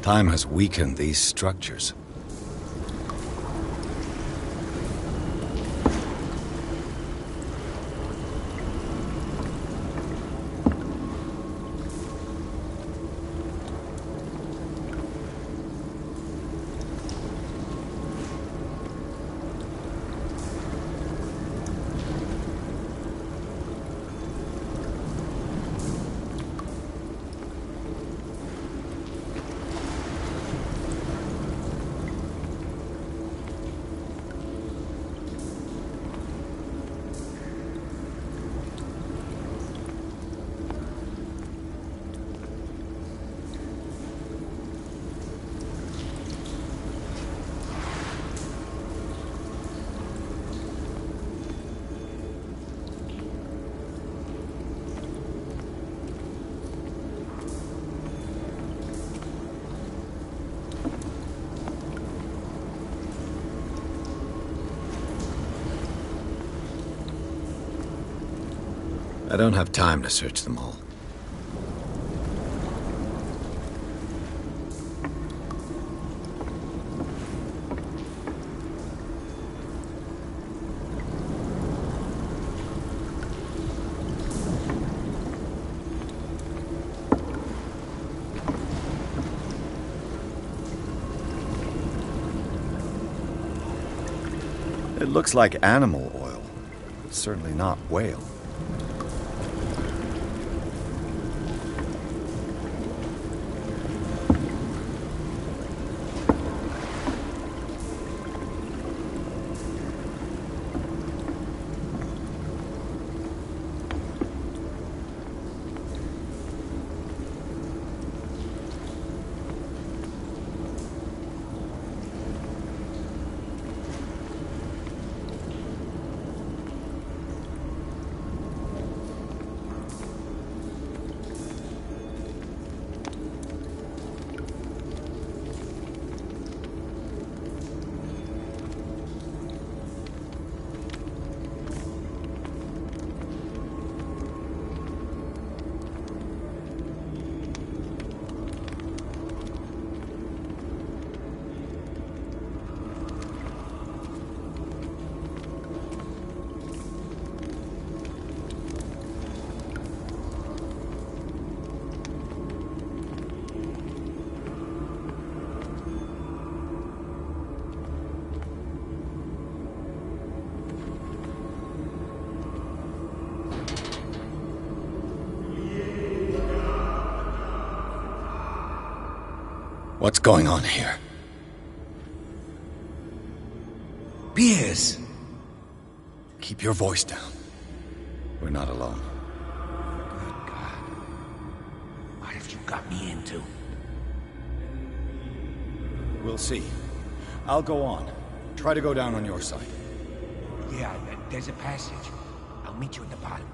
Time has weakened these structures. I don't have time to search them all. It looks like animal oil. It's certainly not whale. What's going on here? Beers. Keep your voice down. We're not alone. Good God. What have you got me into? We'll see. I'll go on. Try to go down on your side. Yeah, there's a passage. I'll meet you at the bottom.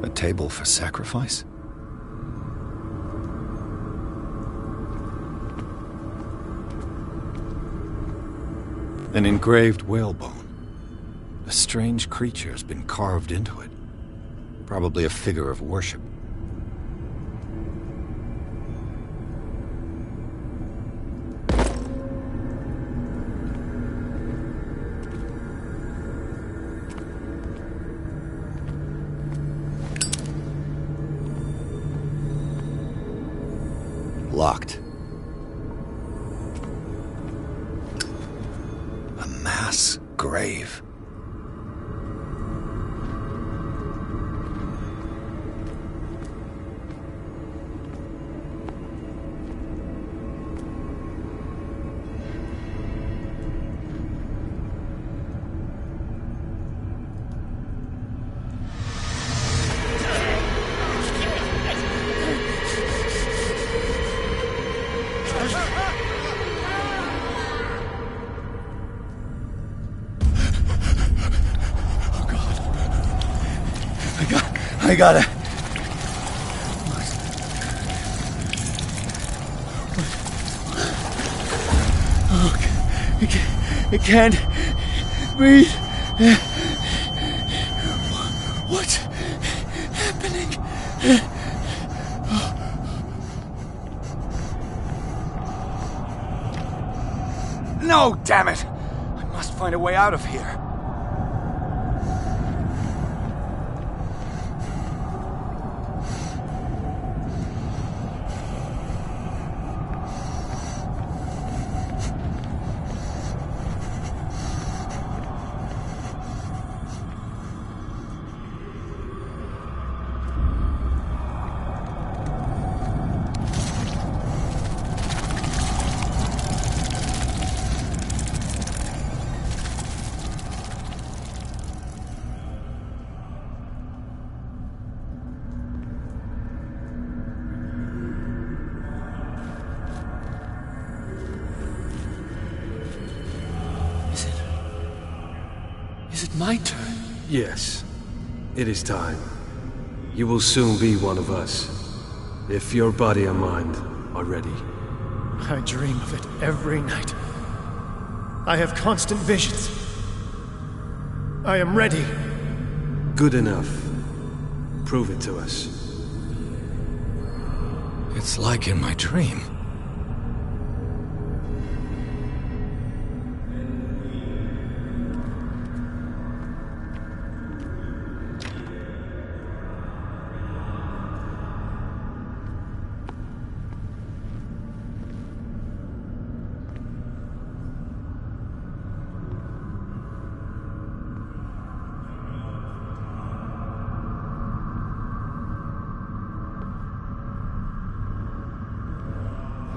A table for sacrifice? An engraved whalebone. A strange creature has been carved into it. Probably a figure of worship. Locked. A mass grave. I got it. Oh, I can't breathe. What's happening? No, damn it! I must find a way out of here. Is it my turn? Yes. It is time. You will soon be one of us. if your body and mind are ready. I dream of it every night. I have constant visions. I am ready. Good enough. Prove it to us. It's like in my dream.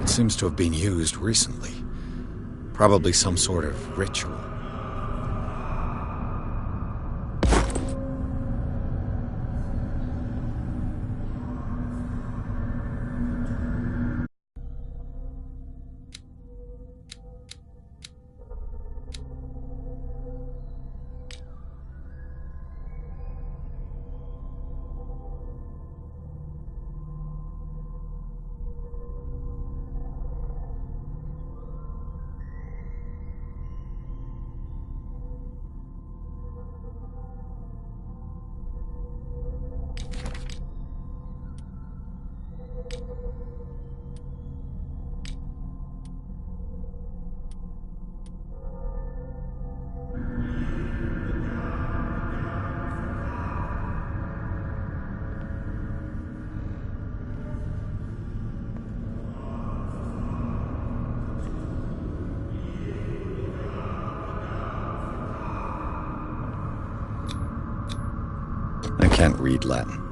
Seems to have been used recently. Probably some sort of ritual. I can't read Latin.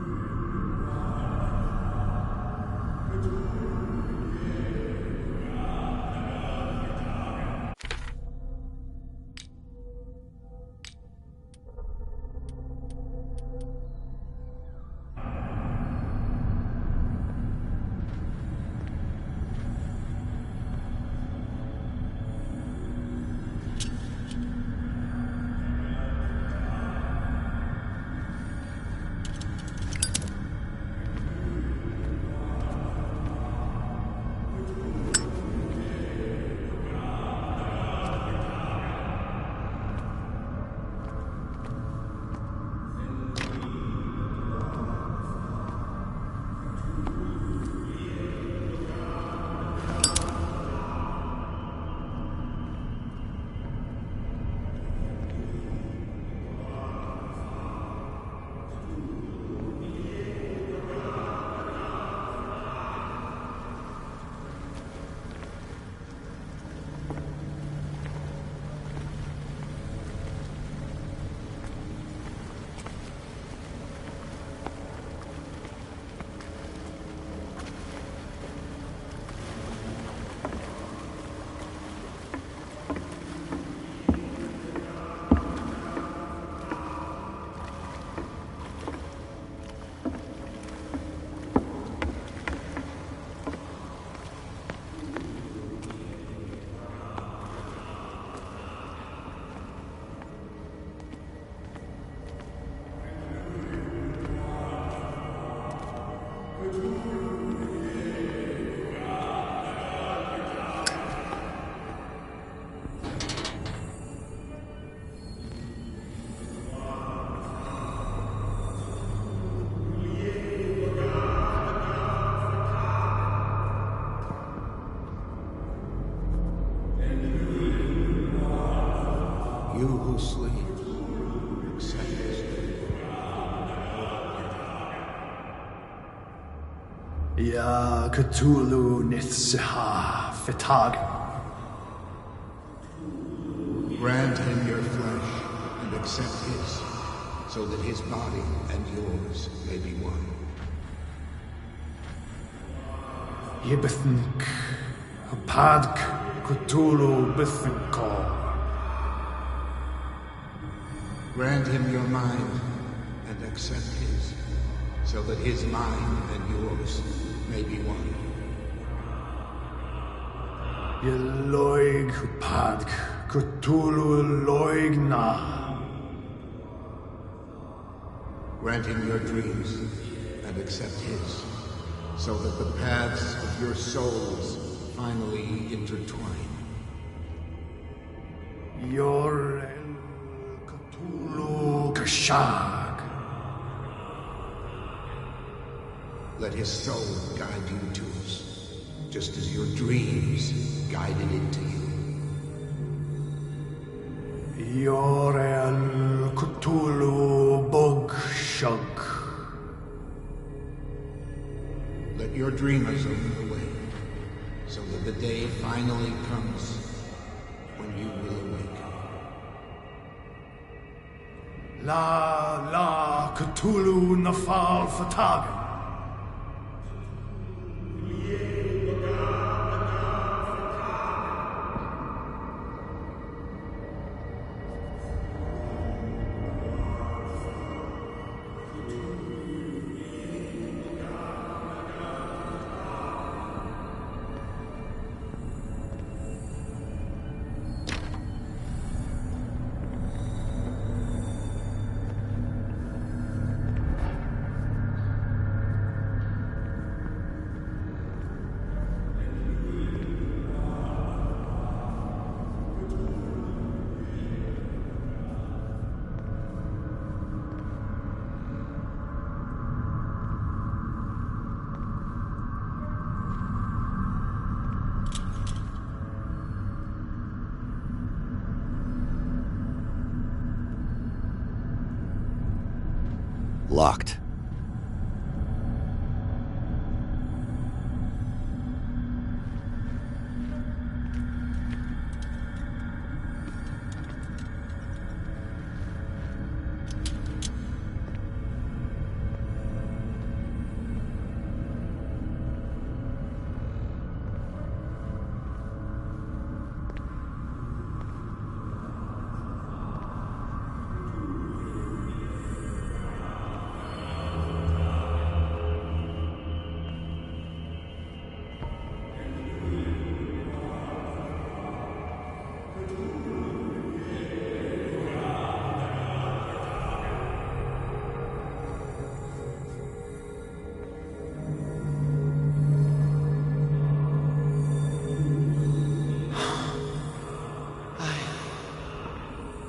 You who sleep, accept this. Ya Cthulhu Nithsiha Fitag. Grant him your flesh and accept his, so that his body and yours may be one. Yibithink Padk Cthulhu Bithinkor. Grant him your mind and accept his, so that his mind and yours may be one. Yeloig Padk Cthulhu Loigna. Grant him your dreams and accept his, so that the paths of your souls finally intertwine. Yor Cthulhu Kashag. Let his soul guide you to us, just as your dreams guided it to you. Yor El Cthulhu Bogshug. Let your dreamers open the way, so that the day finally comes when you will awaken. La Cthulhu Nafal Fatagan. Locked.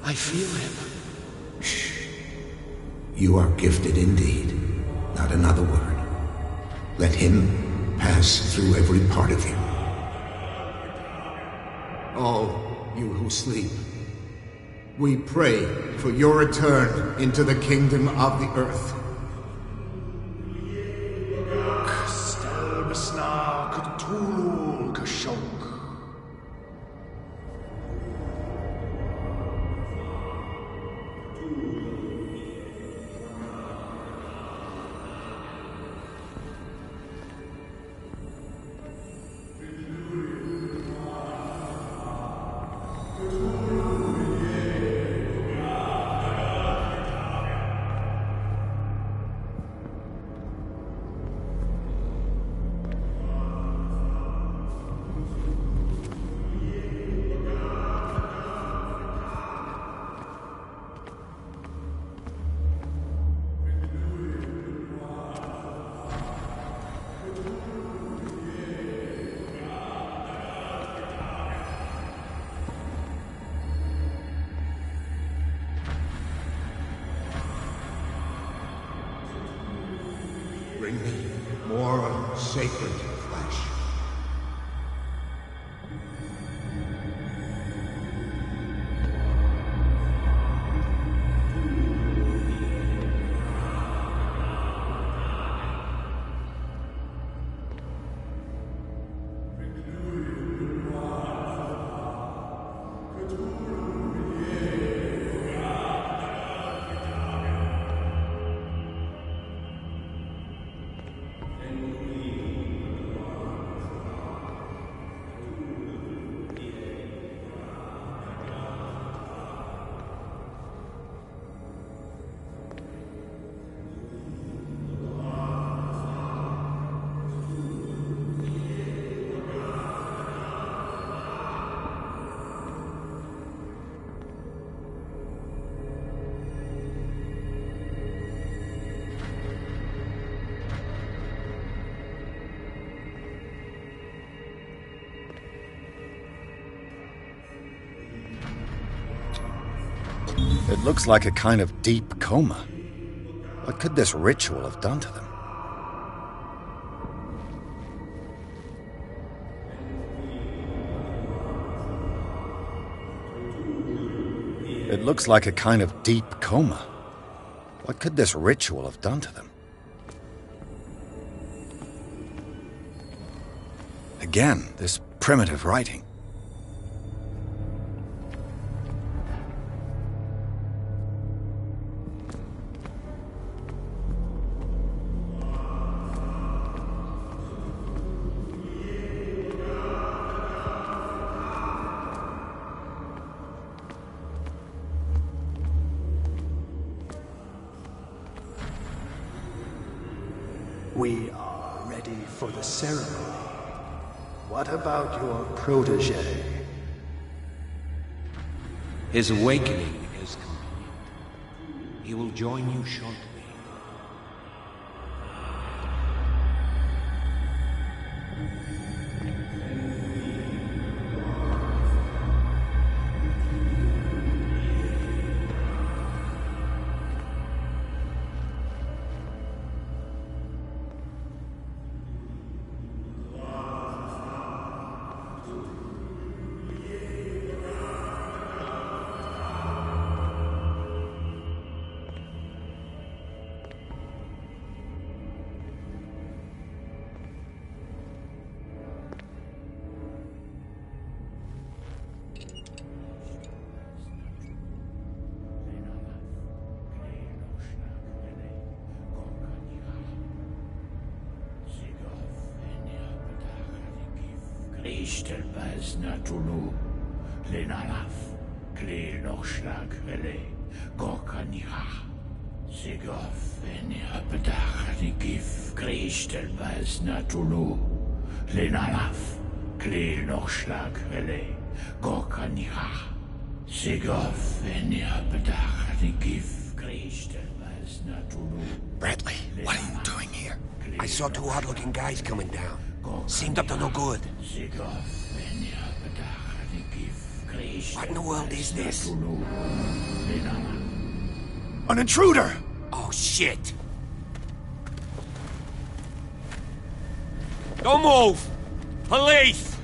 I feel him. Shh. You are gifted indeed. Not another word. Let him pass through every part of you. All you who sleep, we pray for your return into the kingdom of the earth. Stelbisna Cthulhu Kashog. Bring me more sacred flesh. It looks like a kind of deep coma. What could this ritual have done to them? It looks like a kind of deep coma. What could this ritual have done to them? Again, this primitive writing. We are ready for the ceremony. What about your protege? His awakening is complete. He will join you shortly. Ishtelbaz Natulu, Lenalaf, Kle Nochschlag, Rele, Gorkaniha, Sigov, Enirpedach, Rigif, Krishtelbaz Natulu, Lenalaf, Kle Nochschlag, Rele, Gorkaniha, Sigov, Enirpedach, Rigif, Krishtelbaz Natulu. Bradley, what are you doing here? I saw two odd-looking guys coming down. Seemed up to no good. What in the world is this? An intruder! Oh, shit! Don't move! Police!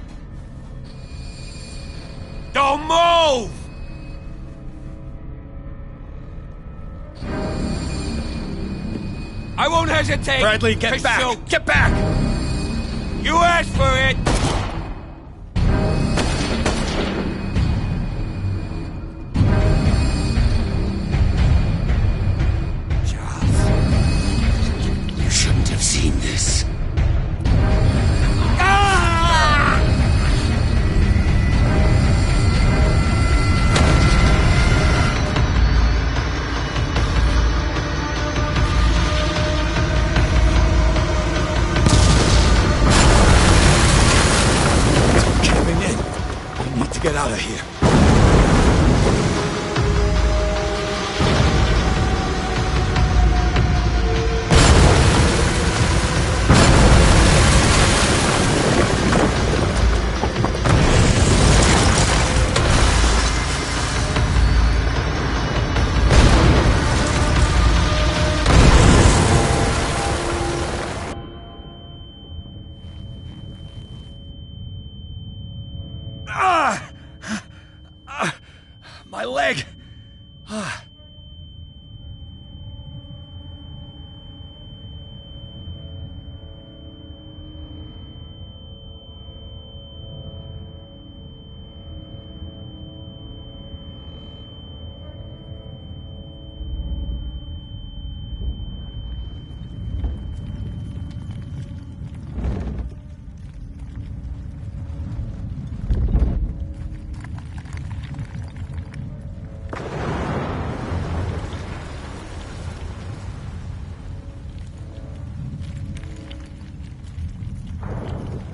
Don't move! I won't hesitate! Bradley, get back! Shoot. Get back! You asked for it! Charles, you shouldn't have seen this. Get out of here. My leg!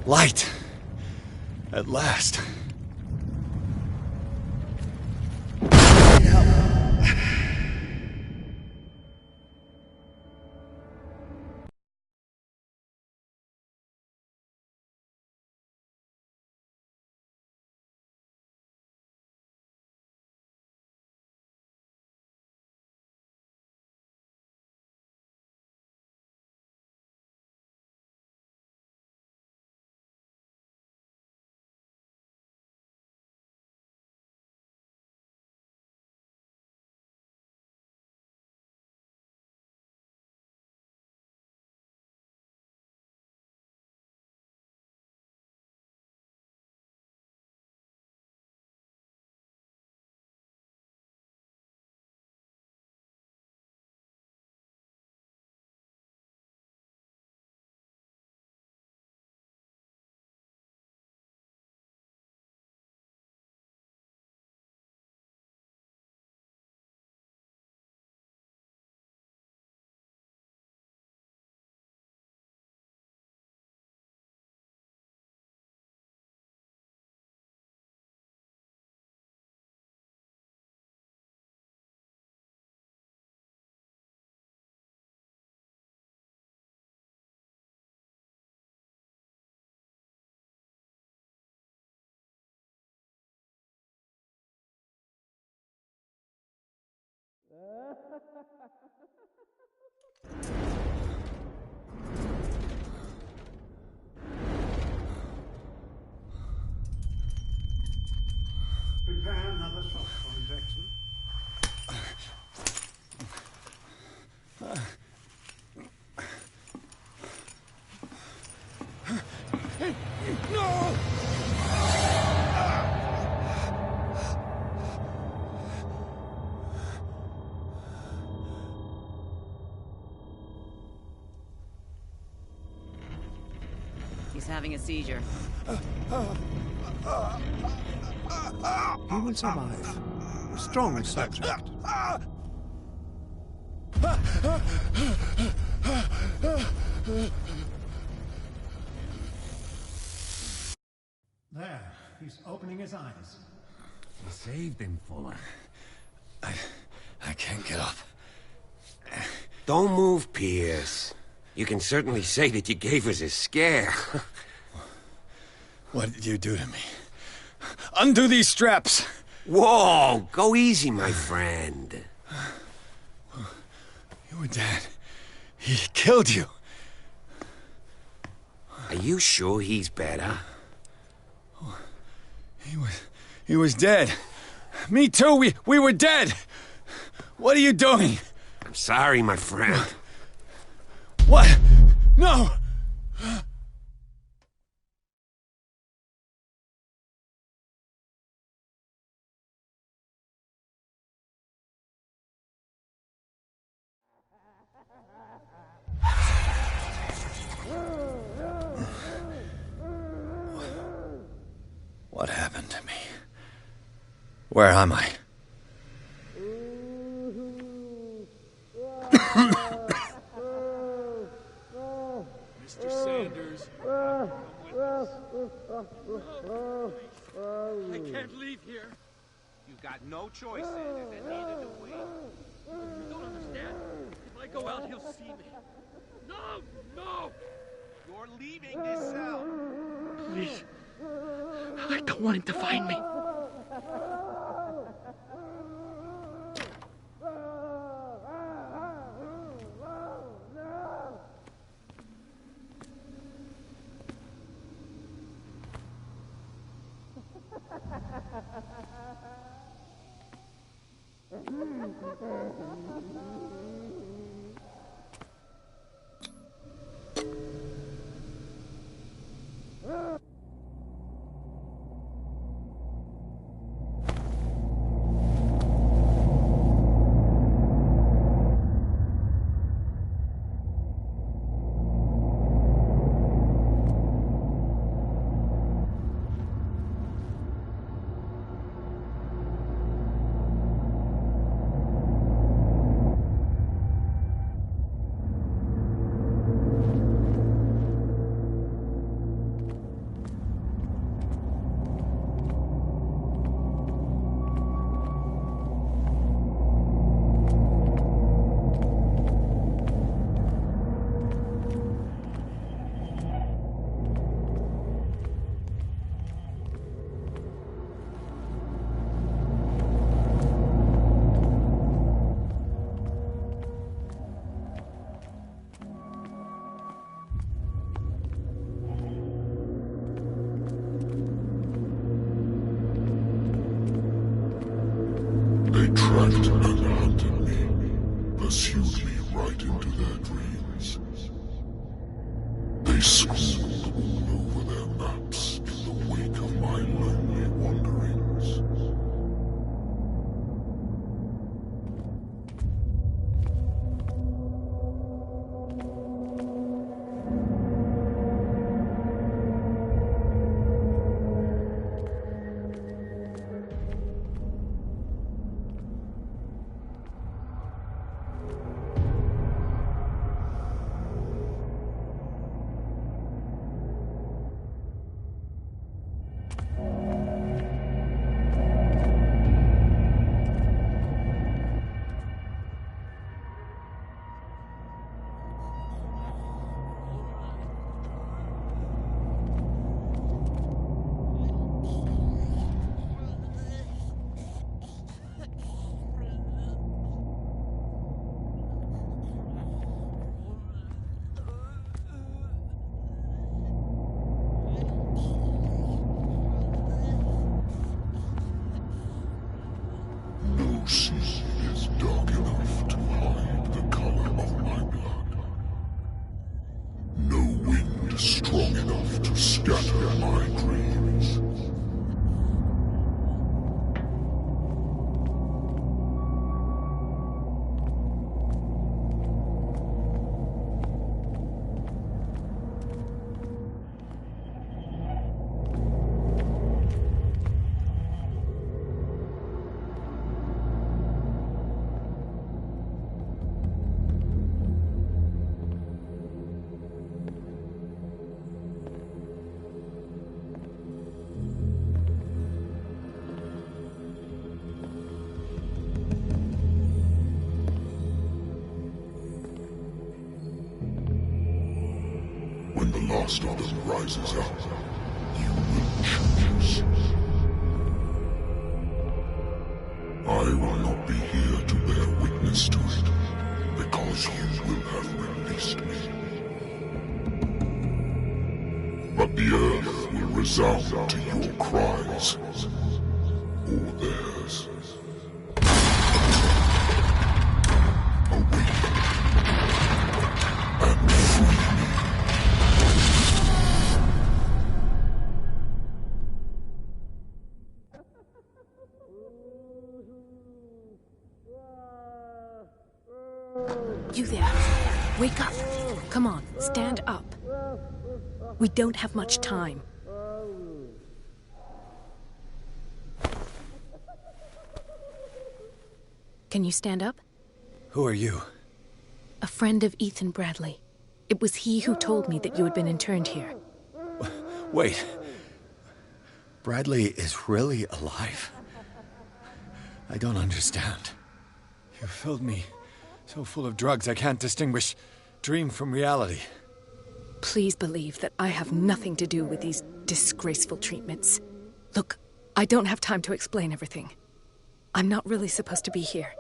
Light. At last. Prepare another shot for injection. No! He's having a seizure. He will survive. Strong subject. There, he's opening his eyes. You saved him, Fuller. I can't get up. Don't move, Pierce. You can certainly say that you gave us a scare. What did you do to me? Undo these straps! Whoa! Go easy, my friend. You were dead. He killed you. Are you sure he's better? He was dead. Me too, we were dead! What are you doing? I'm sorry, my friend. What? No! What happened to me? Where am I? Mr. Sanders, come with us. I can't leave here. You've got no choice, Sanders, and neither do we. You don't understand. If I go out, he'll see me. No! No! You're leaving this cell. Please. I don't want him to find me. They tracked and hunted me, pursued me right into their dreams. They scribbled all over their maps in the wake of my lonely wanderings. is strong enough to scatter my dreams. When the last of them rises up, you will choose. I will not be here to bear witness to it, because you will have released me. But the earth will resound to your cries, or theirs. Awake and free me. You there. Wake up. Come on, stand up. We don't have much time. Can you stand up? Who are you? A friend of Ethan Bradley. It was he who told me that you had been interned here. Wait. Bradley is really alive? I don't understand. You filled me so full of drugs I can't distinguish dream from reality. Please believe that I have nothing to do with these disgraceful treatments. Look, I don't have time to explain everything. I'm not really supposed to be here.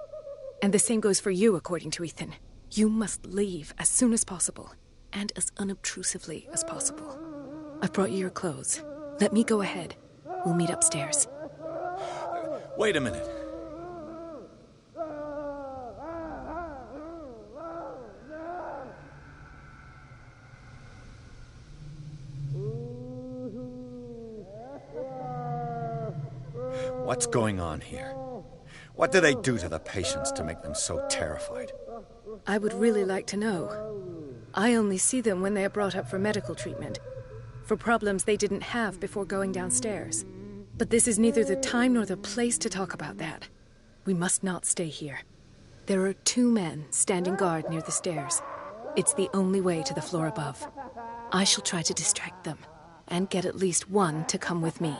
And the same goes for you, according to Ethan. You must leave as soon as possible, and as unobtrusively as possible. I've brought you your clothes. Let me go ahead. We'll meet upstairs. Wait a minute. What's going on here? What do they do to the patients to make them so terrified? I would really like to know. I only see them when they are brought up for medical treatment, for problems they didn't have before going downstairs. But this is neither the time nor the place to talk about that. We must not stay here. There are 2 men standing guard near the stairs. It's the only way to the floor above. I shall try to distract them, and get at least one to come with me.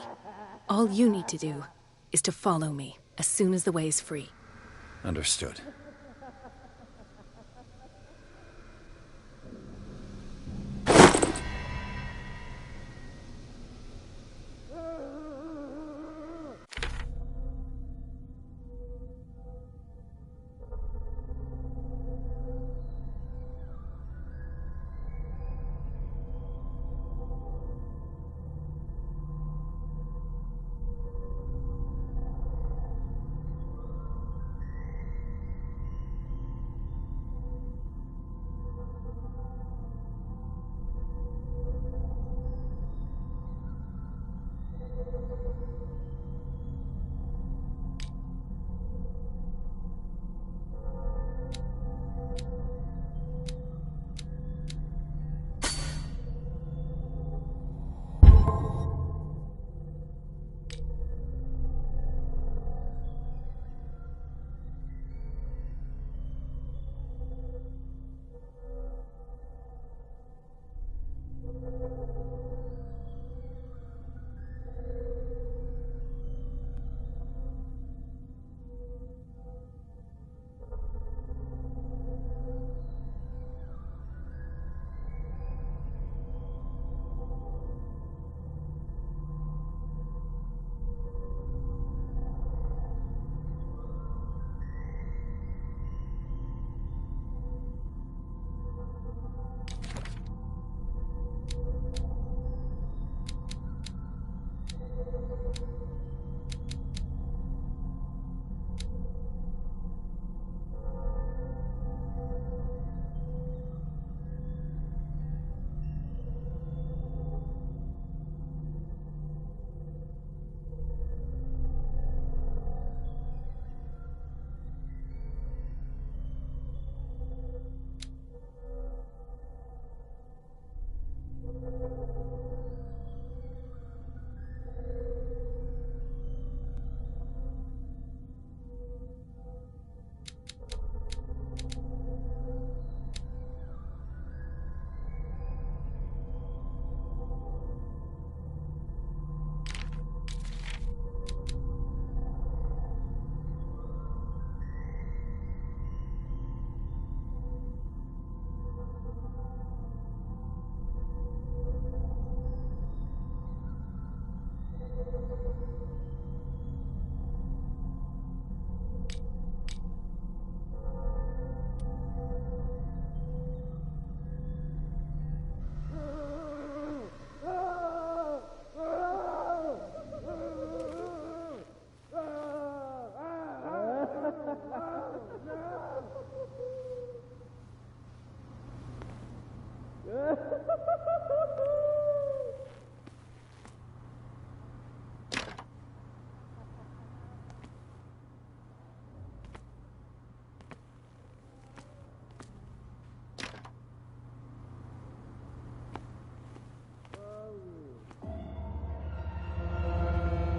All you need to do is to follow me as soon as the way is free. Understood.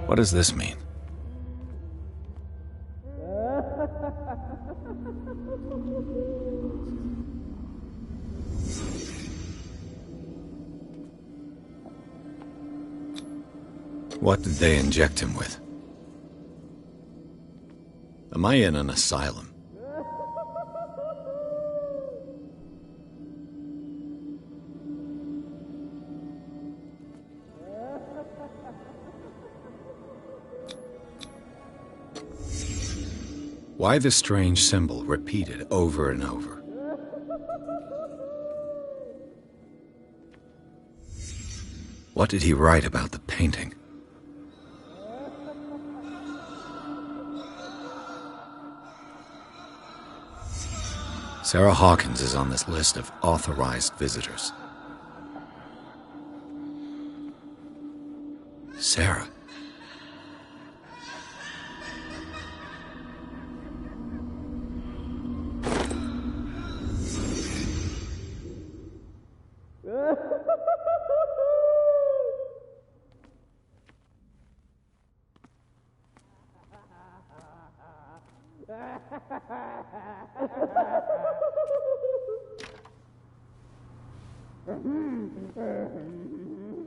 What does this mean? What did they inject him with? Am I in an asylum? Why the strange symbol repeated over and over? What did he write about the painting? Sarah Hawkins is on this list of authorized visitors. Sarah.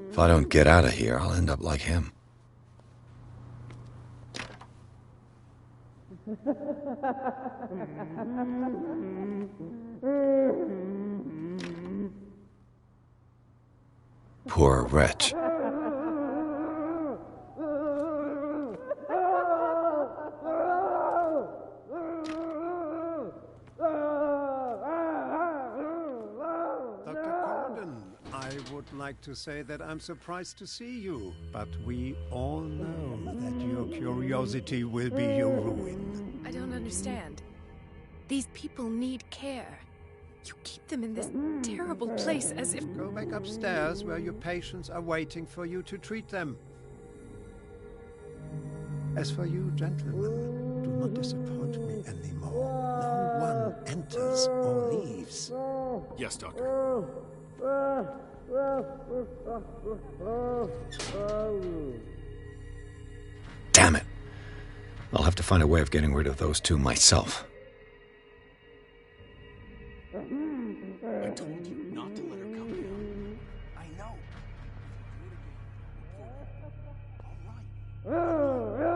If I don't get out of here, I'll end up like him. Poor wretch. Like to say that I'm surprised to see you, but we all know that your curiosity will be your ruin. I don't understand. These people need care. You keep them in this terrible place as if... Go back upstairs where your patients are waiting for you to treat them. As for you, gentlemen, do not disappoint me anymore. No one enters or leaves. Yes, Doctor. Damn it. I'll have to find a way of getting rid of those two myself. I told you not to let her come here. I know. All right.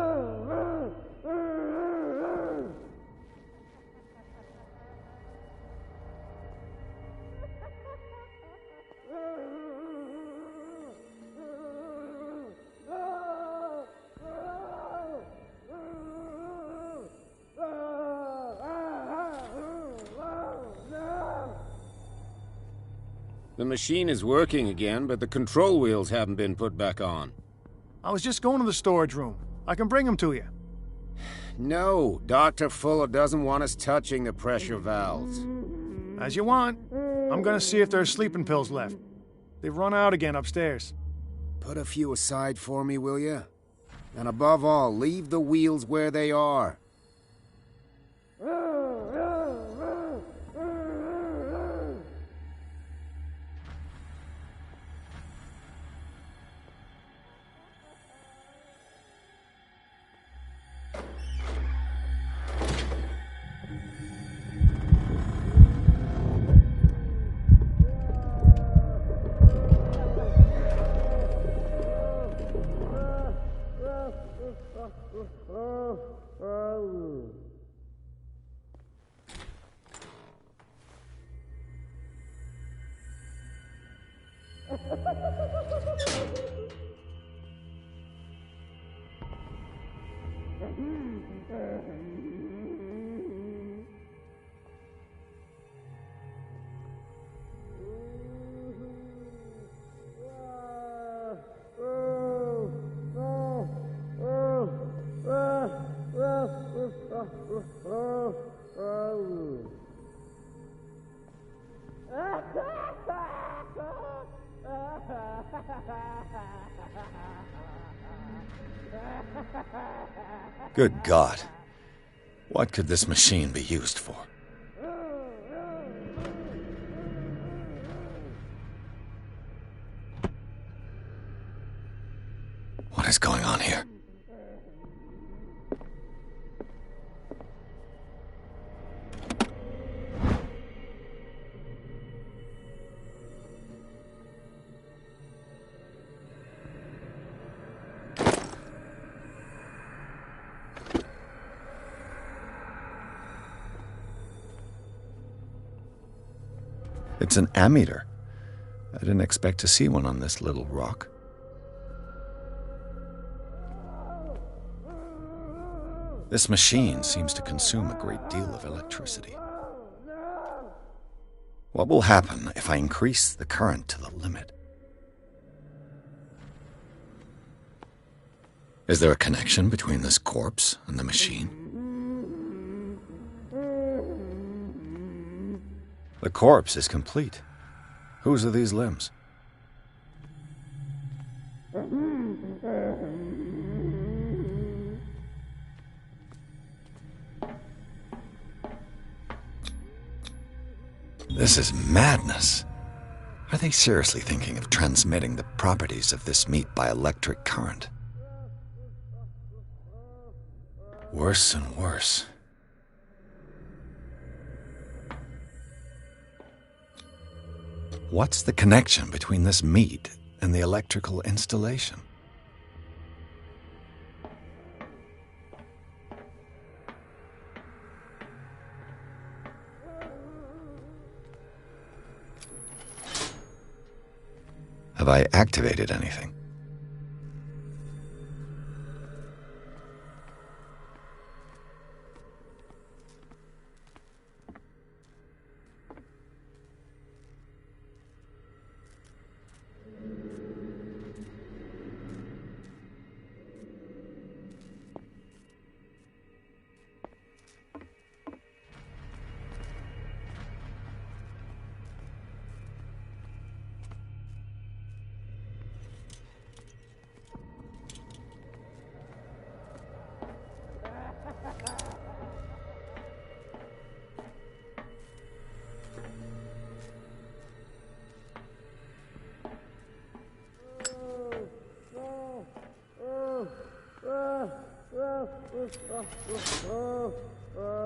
The machine is working again, but the control wheels haven't been put back on. I was just going to the storage room. I can bring them to you. No, Dr. Fuller doesn't want us touching the pressure valves. As you want. I'm gonna see if there's sleeping pills left. They've run out again upstairs. Put a few aside for me, will you? And above all, leave the wheels where they are. Good God. What could this machine be used for? What is going on here? It's an ammeter. I didn't expect to see one on this little rock. This machine seems to consume a great deal of electricity. What will happen if I increase the current to the limit? Is there a connection between this corpse and the machine? The corpse is complete. Whose are these limbs? This is madness. Are they seriously thinking of transmitting the properties of this meat by electric current? Worse and worse. What's the connection between this meat and the electrical installation? Have I activated anything?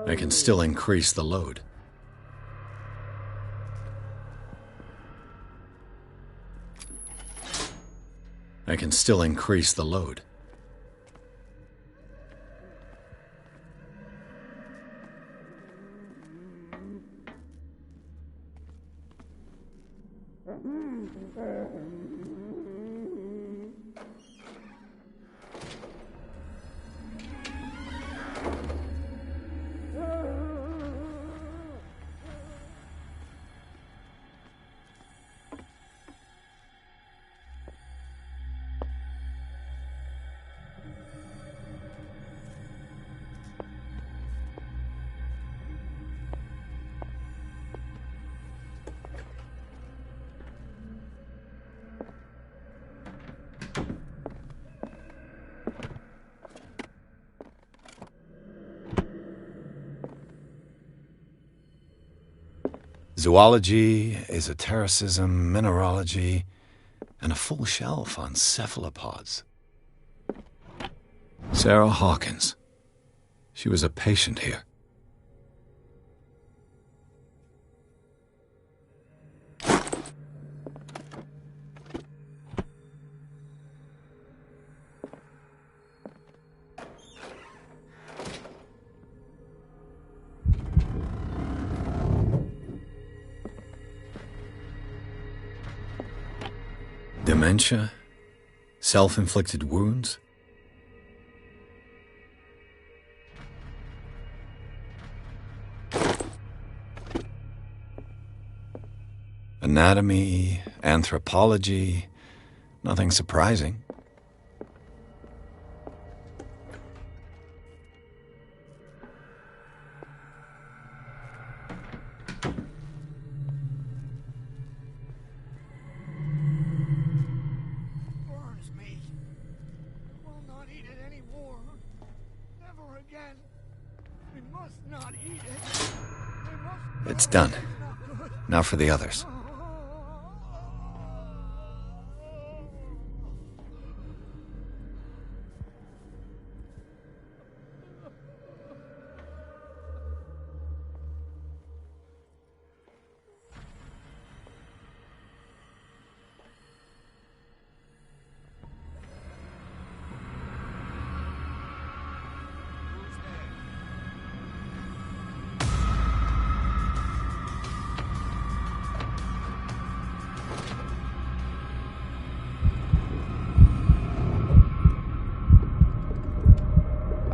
I can still increase the load. I can still increase the load. Zoology, esotericism, mineralogy, and a full shelf on cephalopods. Sarah Hawkins. She was a patient here. Dementia? Self-inflicted wounds? Anatomy, anthropology, nothing surprising. It's done. Now for the others.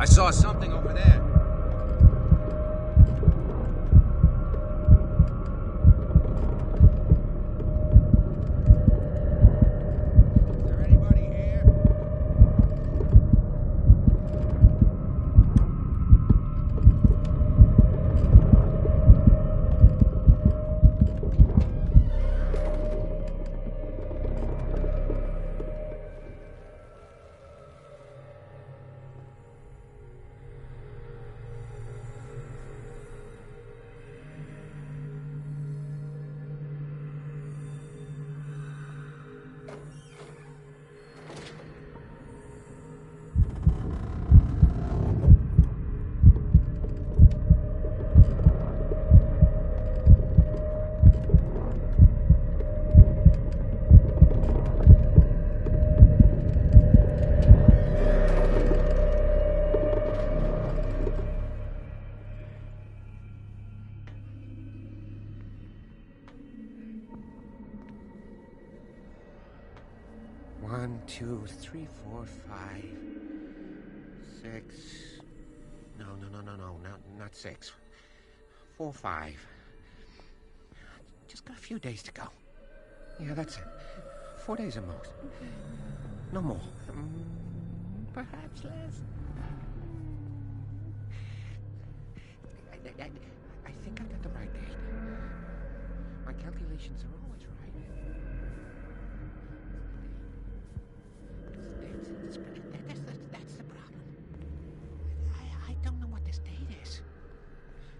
I saw something over there. Is there anybody here? One, two, three, four, five, six. No, not six. 4, 5. Just got a few days to go. Yeah, that's it. 4 days at most. No more. Perhaps less. I think I got the right date. My calculations are always right. That's the problem. I don't know what this date is.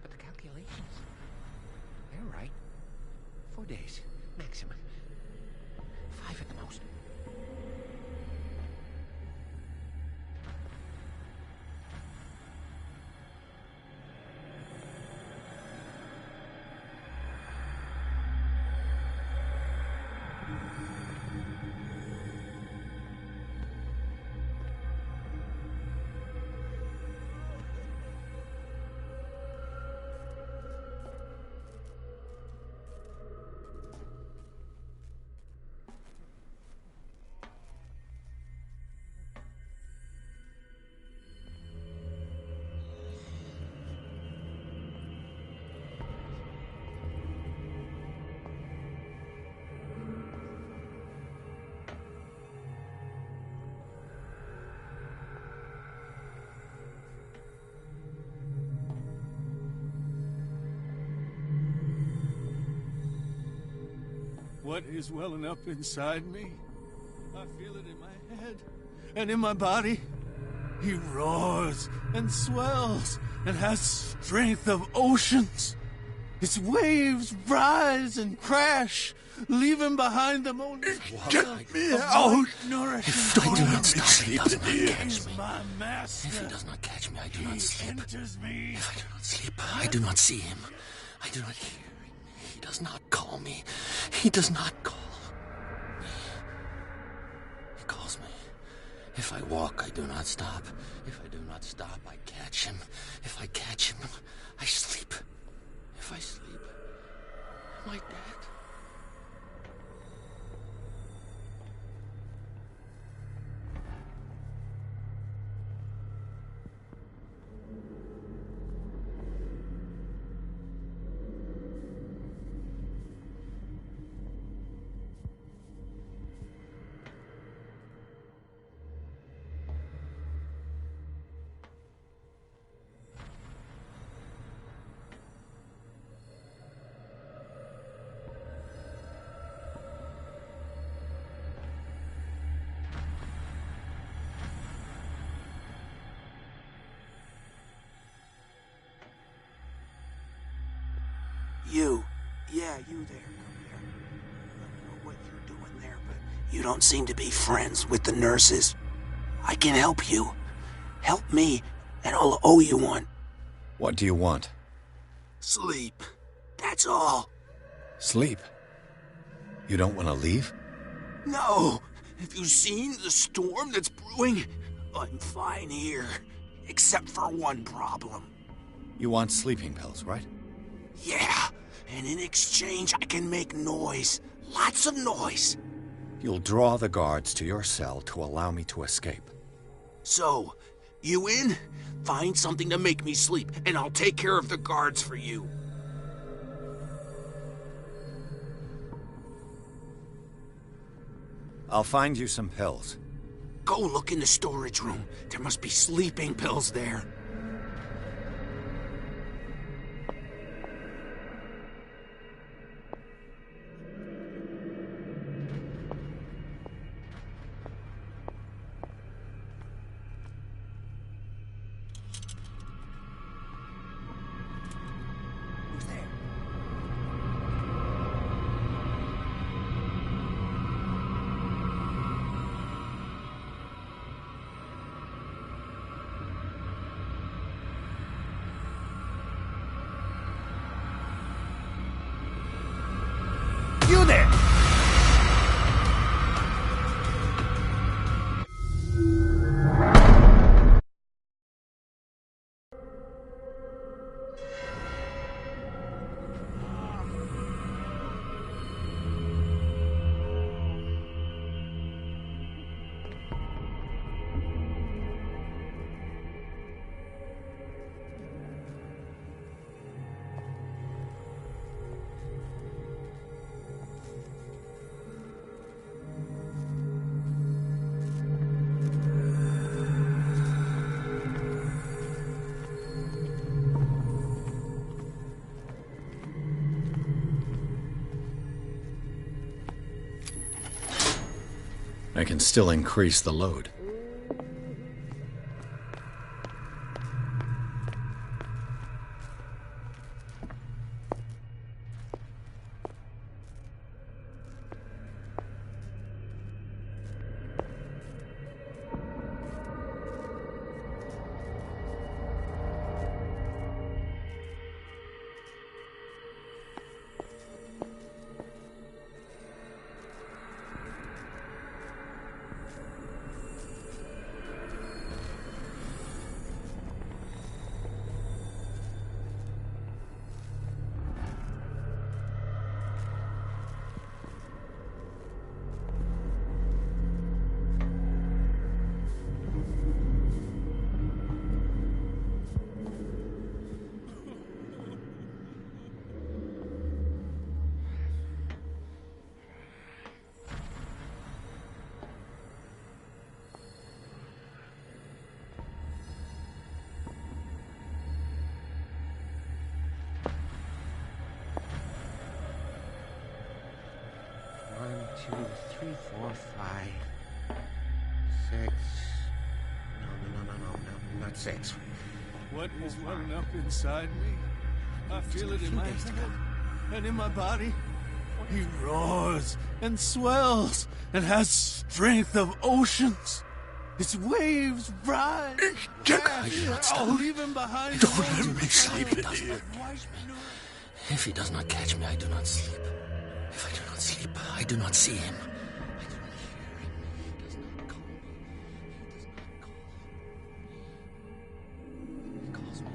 But the calculations, they're right. 4 days, maximum. 5 at the most. What is welling up inside me? I feel it in my head and in my body. He roars and swells and has strength of oceans. Its waves rise and crash, leaving behind them only Get me out! If I do not stop, he does not catch me. My master. If he does not catch me, I do not sleep. Enters me. If I do not sleep, I do not see him. I do not hear him. He does not call me. He does not call. He calls me. If I walk, I do not stop. If I do not stop, I catch him. If I catch him, I sleep. If I sleep, am I dead? You. Yeah, you there. Come here. I don't know what you're doing there, but you don't seem to be friends with the nurses. I can help you. Help me, and I'll owe you one. What do you want? Sleep. That's all. Sleep? You don't want to leave? No. Have you seen the storm that's brewing? I'm fine here. Except for one problem. You want sleeping pills, right? Yeah. And in exchange, I can make noise. Lots of noise. You'll draw the guards to your cell to allow me to escape. So, you in? Find something to make me sleep, and I'll take care of the guards for you. I'll find you some pills. Go look in the storage room. There must be sleeping pills there. You there! I can still increase the load. One, two, three, four, five, six. No, not six. What is welling up inside me? I feel it in my head and in my body. He roars and swells and has strength of oceans. His waves rise. I'll leave him behind. Don't let me sleep in here. If he does not catch me, I do not sleep. If I do not sleep, I do not see him. I do not hear him. He does not call me. He does not call. He calls me.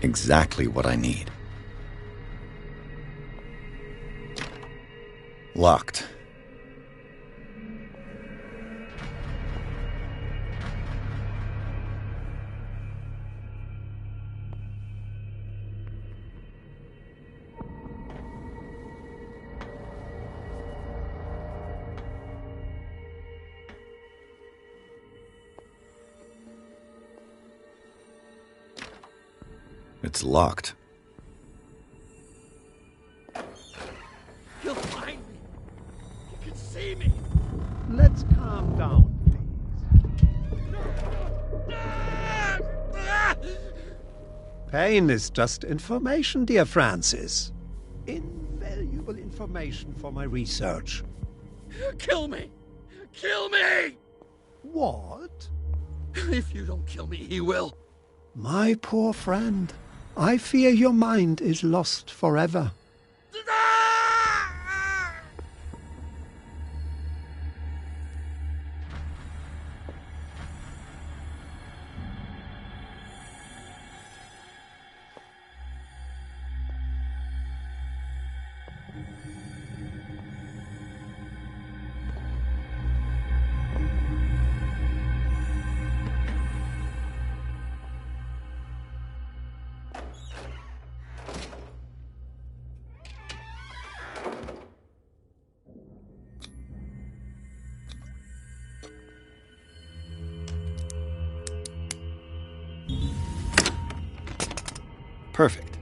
Exactly what I need. Locked. It's locked. He'll find me. He can see me. Let's calm down, please. Pain is just information, dear Francis. Invaluable information for my research. Kill me! Kill me! What? If you don't kill me, he will. My poor friend, I fear your mind is lost forever. Perfect.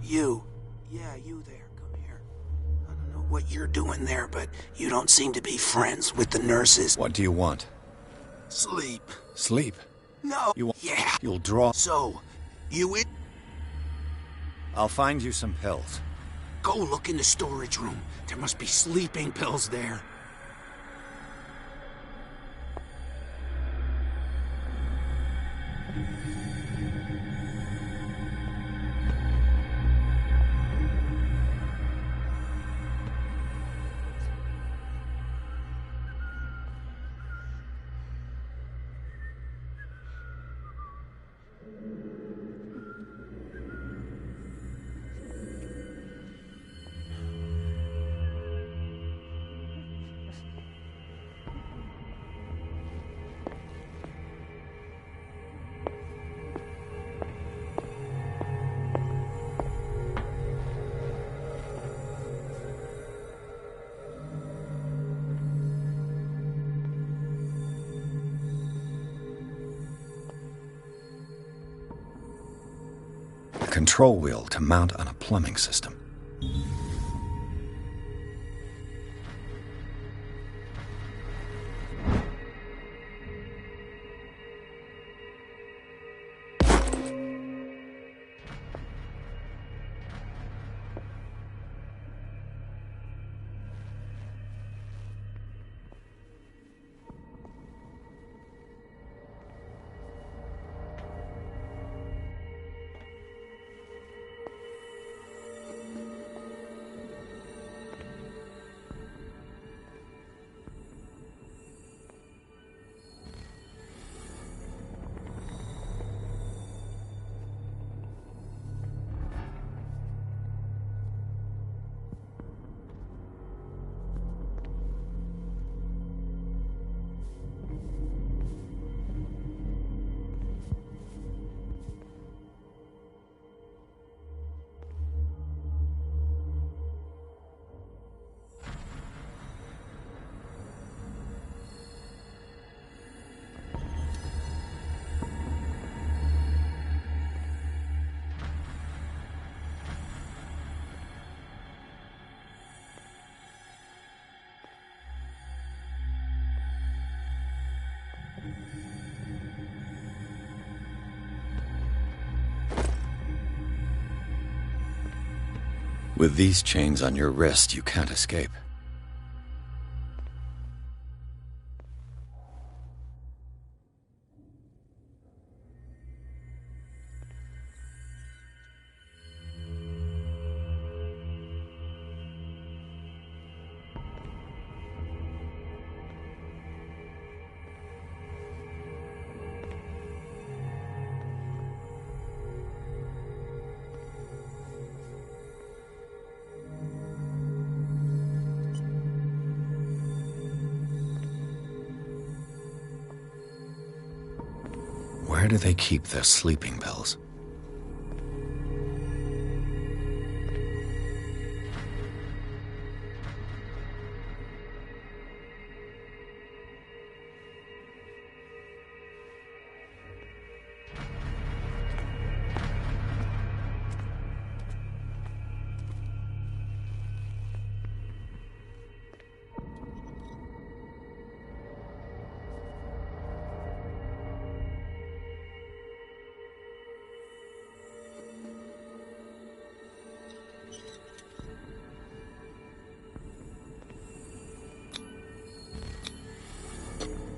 You. Yeah, you there. Come here. I don't know what you're doing there, but you don't seem to be friends with the nurses. What do you want? Sleep. Sleep? No. You want... Yeah. You'll draw... So, you in? I'll find you some pills. Go look in the storage room. There must be sleeping pills there. Control wheel to mount on a plumbing system. With these chains on your wrist, you can't escape. Where do they keep their sleeping pills?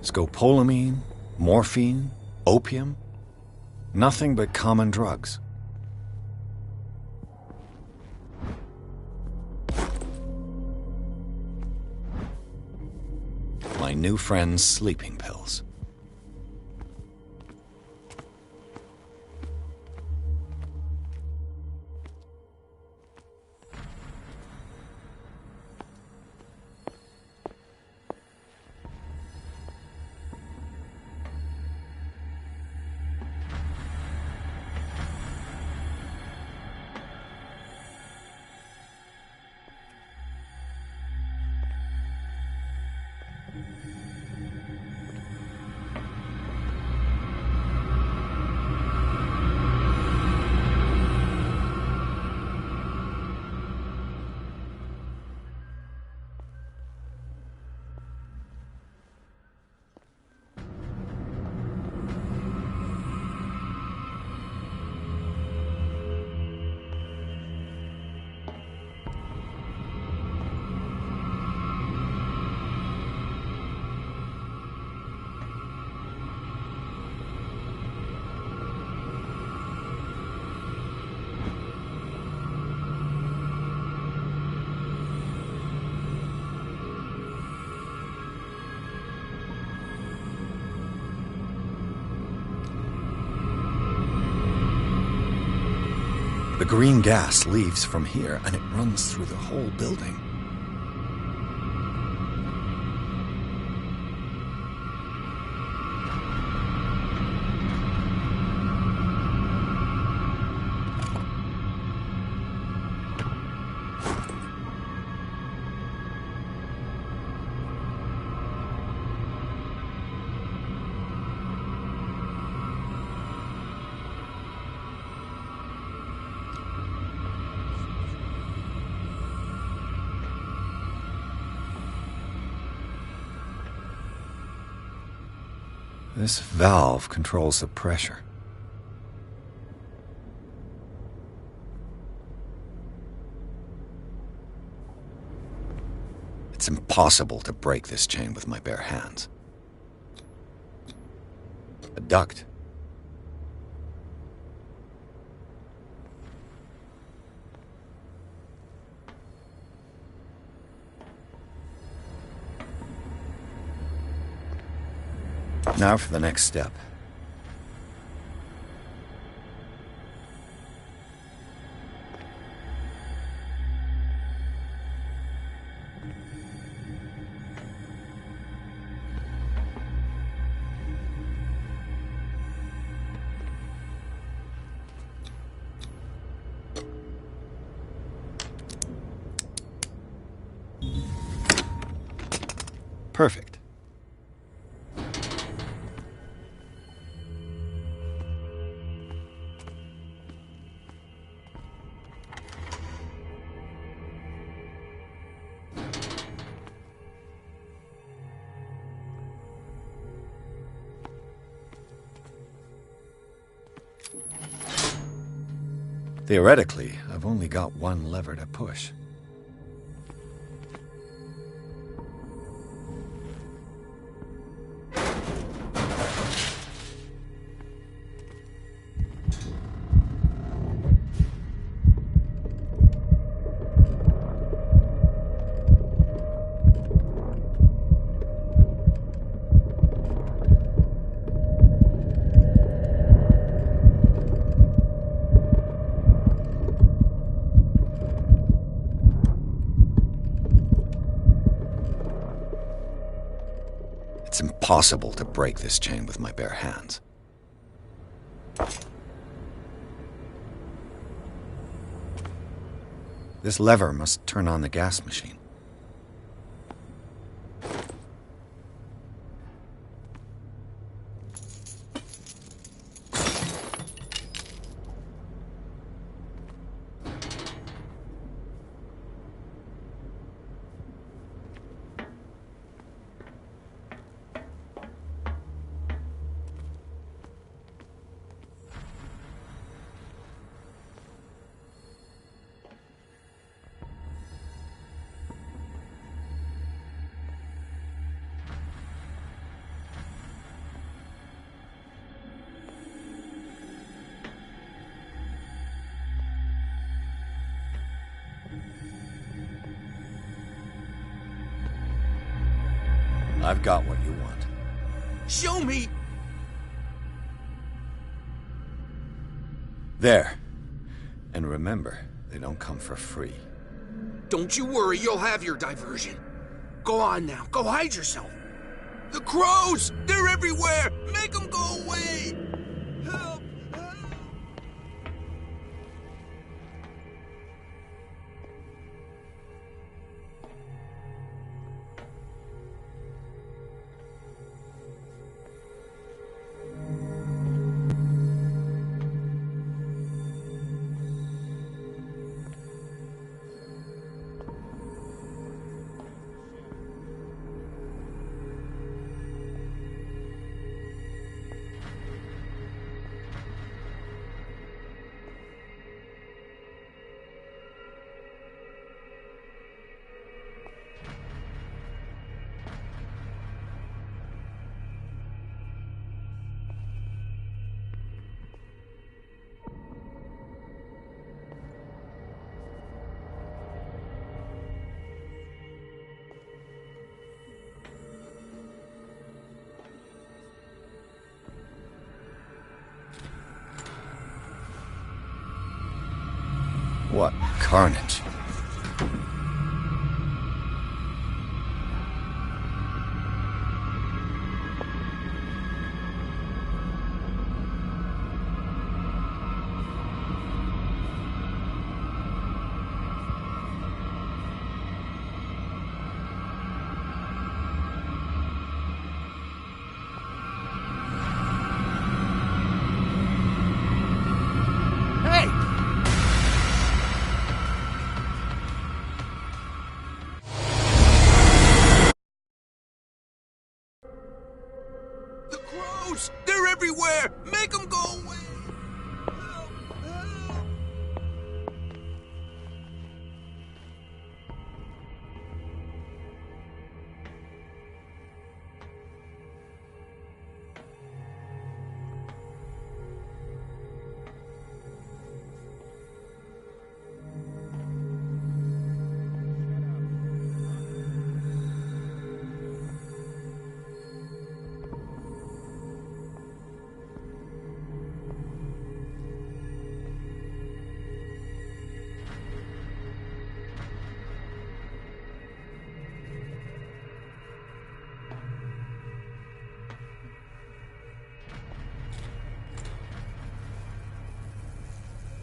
Scopolamine, morphine, opium, nothing but common drugs. My new friend's sleeping pills. The green gas leaves from here, and it runs through the whole building. This valve controls the pressure. It's impossible to break this chain with my bare hands. A duct. Now for the next step. Perfect. Theoretically, I've only got one lever to push. It's impossible to break this chain with my bare hands. This lever must turn on the gas machine. I've got what you want. Show me! There. And remember, they don't come for free. Don't you worry, you'll have your diversion. Go on now, go hide yourself. The crows! They're everywhere! Make them go away! Help! What carnage. They're everywhere! Make them go away!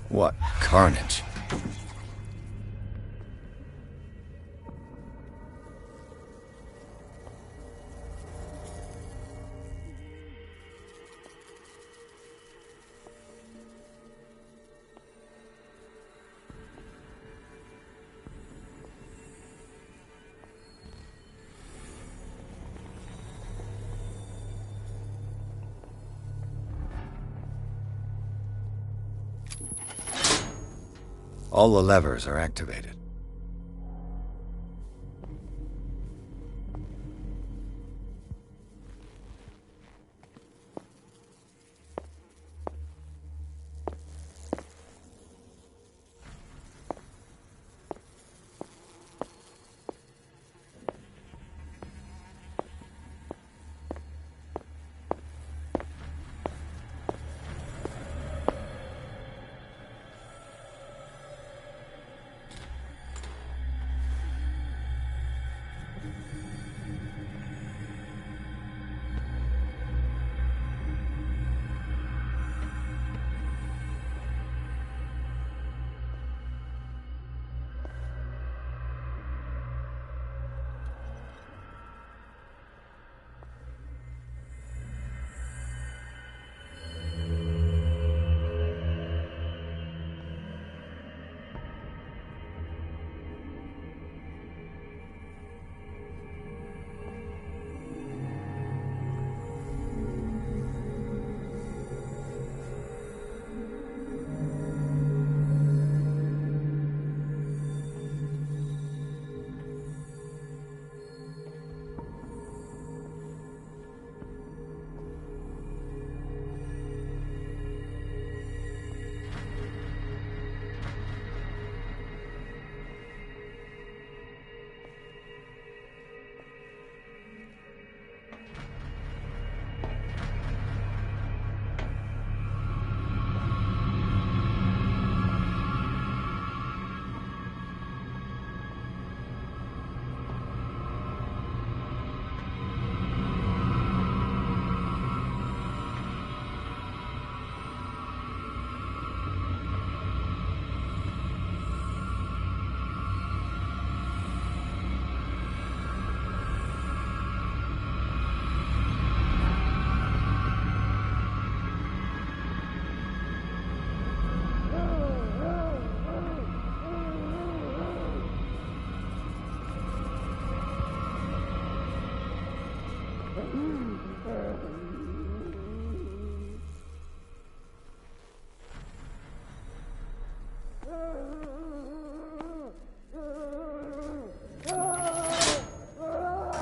What carnage. All the levers are activated.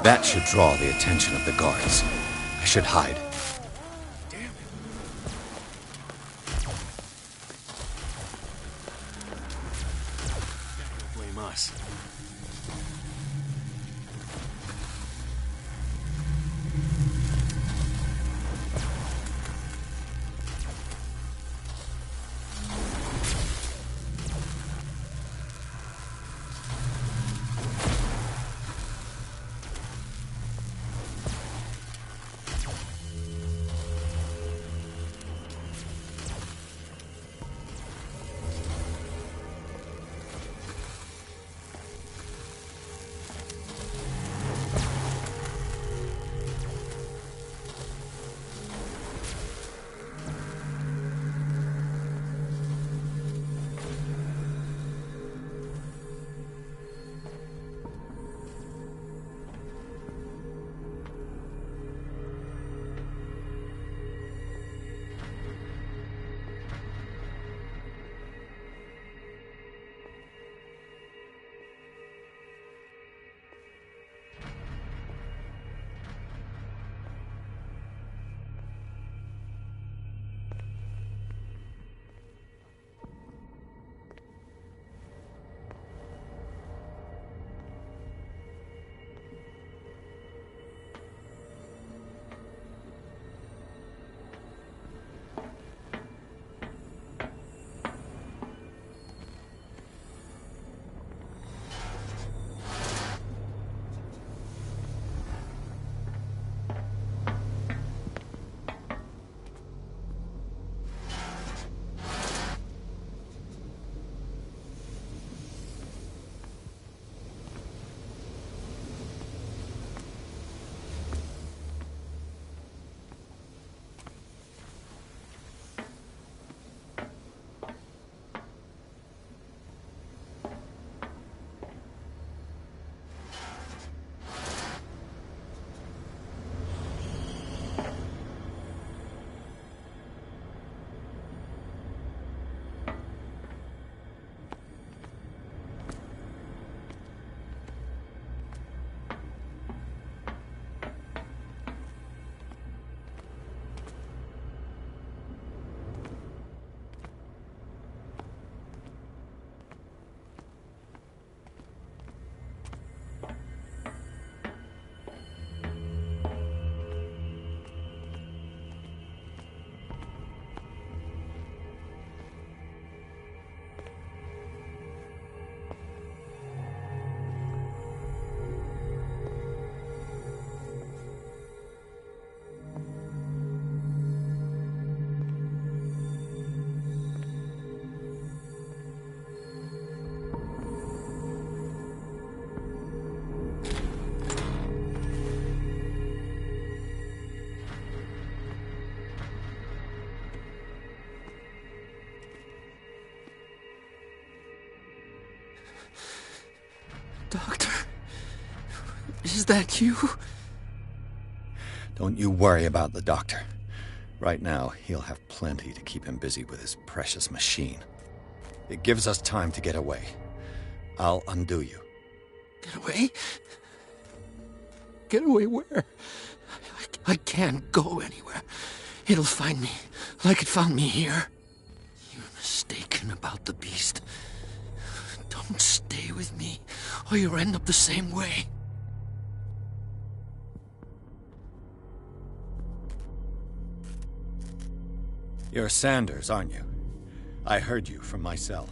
That should draw the attention of the guards. I should hide. Damn it. Don't blame us. Doctor, is that you? Don't you worry about the doctor. Right now, he'll have plenty to keep him busy with his precious machine. It gives us time to get away. I'll undo you. Get away? Get away where? I can't go anywhere. It'll find me, like it found me here. You're mistaken about the beast. Don't stay with me, or you'll end up the same way. You're Sanders, aren't you? I heard you from my cell.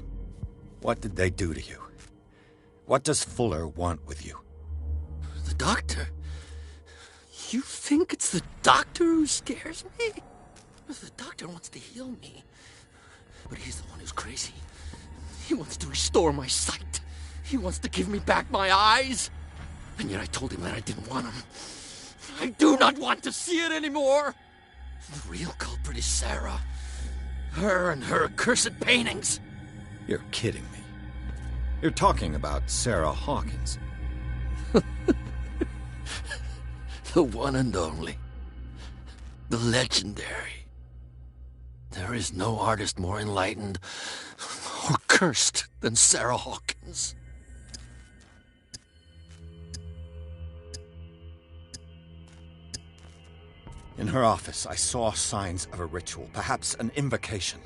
What did they do to you? What does Fuller want with you? The doctor? You think it's the doctor who scares me? The doctor wants to heal me. But he's the one who's crazy. He wants to restore my sight. He wants to give me back my eyes. And yet I told him that I didn't want them. I do not want to see it anymore. The real culprit is Sarah. Her and her accursed paintings. You're kidding me. You're talking about Sarah Hawkins. The one and only. The legendary. There is no artist more enlightened or cursed than Sarah Hawkins. In her office, I saw signs of a ritual, perhaps an invocation.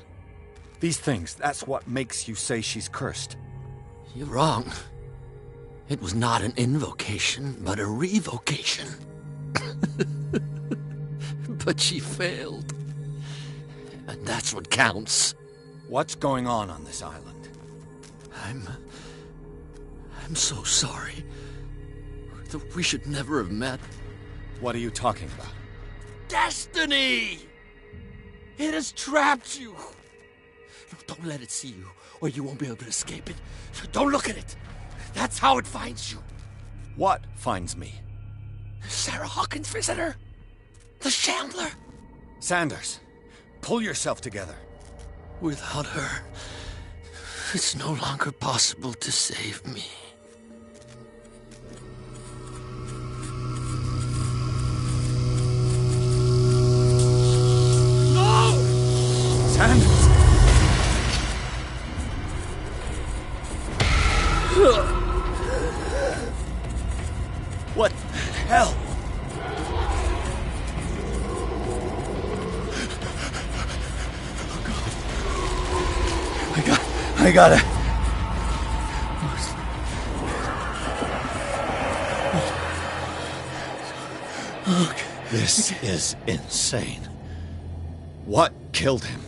These things, that's what makes you say she's cursed. You're wrong. It was not an invocation, but a revocation. But she failed. And that's what counts. What's going on this island? I'm so sorry. We should never have met. What are you talking about? Destiny! It has trapped you. No, don't let it see you, or you won't be able to escape it. Don't look at it. That's how it finds you. What finds me? Sarah Hawkins' visitor. The Shambler. Sanders, pull yourself together. Without her, it's no longer possible to save me. Sanders! What the hell? Oh God. I gotta... This is insane. What killed him?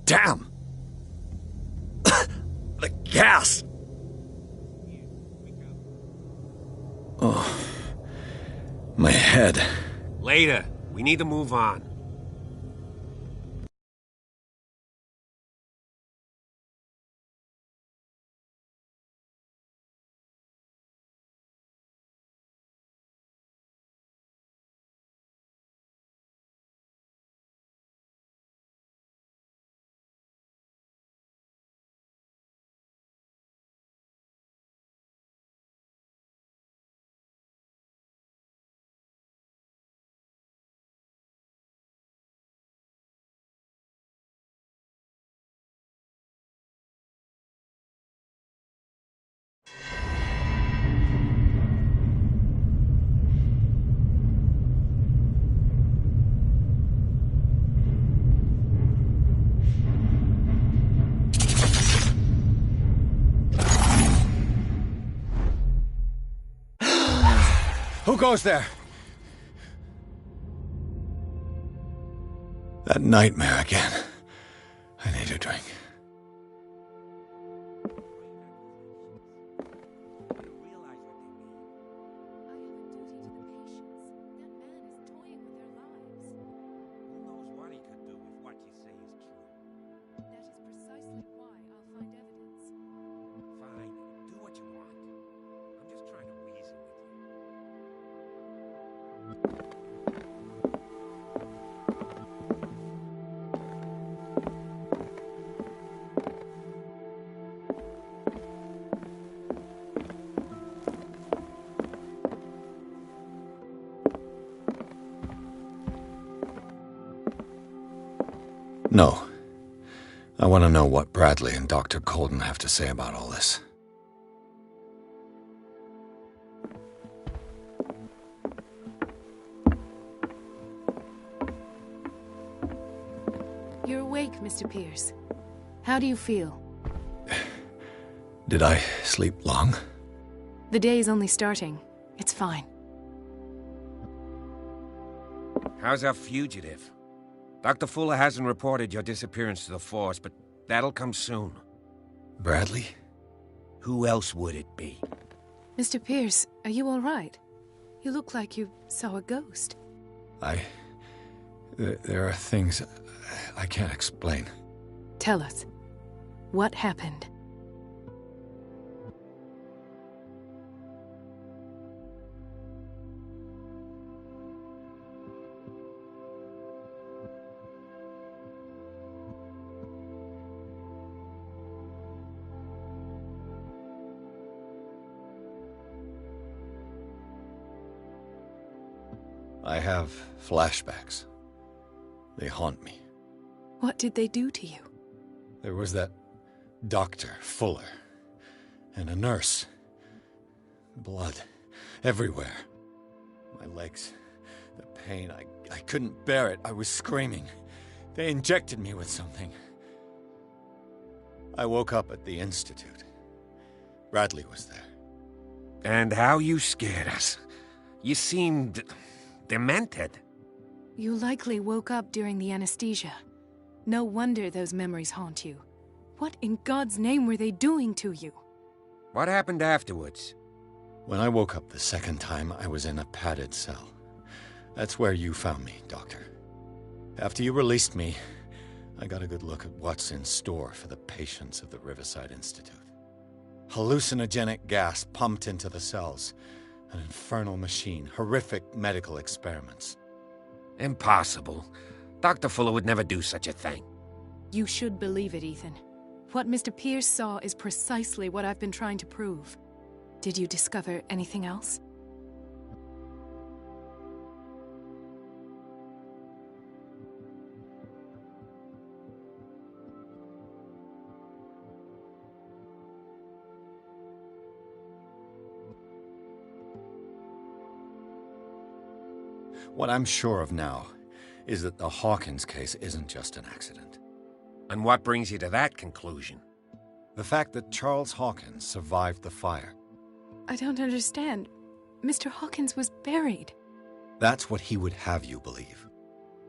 Damn! The gas! Oh, my head. Later. We need to move on. Who goes there? That nightmare again. I need a drink. No. I want to know what Bradley and Dr. Colden have to say about all this. You're awake, Mr. Pierce. How do you feel? Did I sleep long? The day's only starting. It's fine. How's our fugitive? Dr. Fuller hasn't reported your disappearance to the Force, but that'll come soon. Bradley? Who else would it be? Mr. Pierce, are you all right? You look like you saw a ghost. There are things I can't explain. Tell us. What happened? I have flashbacks. They haunt me. What did they do to you? There was that Dr. Fuller, and a nurse. Blood everywhere. My legs, the pain, I couldn't bear it. I was screaming. They injected me with something. I woke up at the Institute. Bradley was there. And how you scared us. You seemed demented. You likely woke up during the anesthesia. No wonder those memories haunt you. What in God's name were they doing to you? What happened afterwards? When I woke up the second time, I was in a padded cell. That's where you found me, Doctor. After you released me, I got a good look at what's in store for the patients of the Riverside Institute. Hallucinogenic gas pumped into the cells. An infernal machine, horrific medical experiments. Impossible. Dr. Fuller would never do such a thing. You should believe it, Ethan. What Mr. Pierce saw is precisely what I've been trying to prove. Did you discover anything else? What I'm sure of now is that the Hawkins case isn't just an accident. And what brings you to that conclusion? The fact that Charles Hawkins survived the fire. I don't understand. Mr. Hawkins was buried. That's what he would have you believe.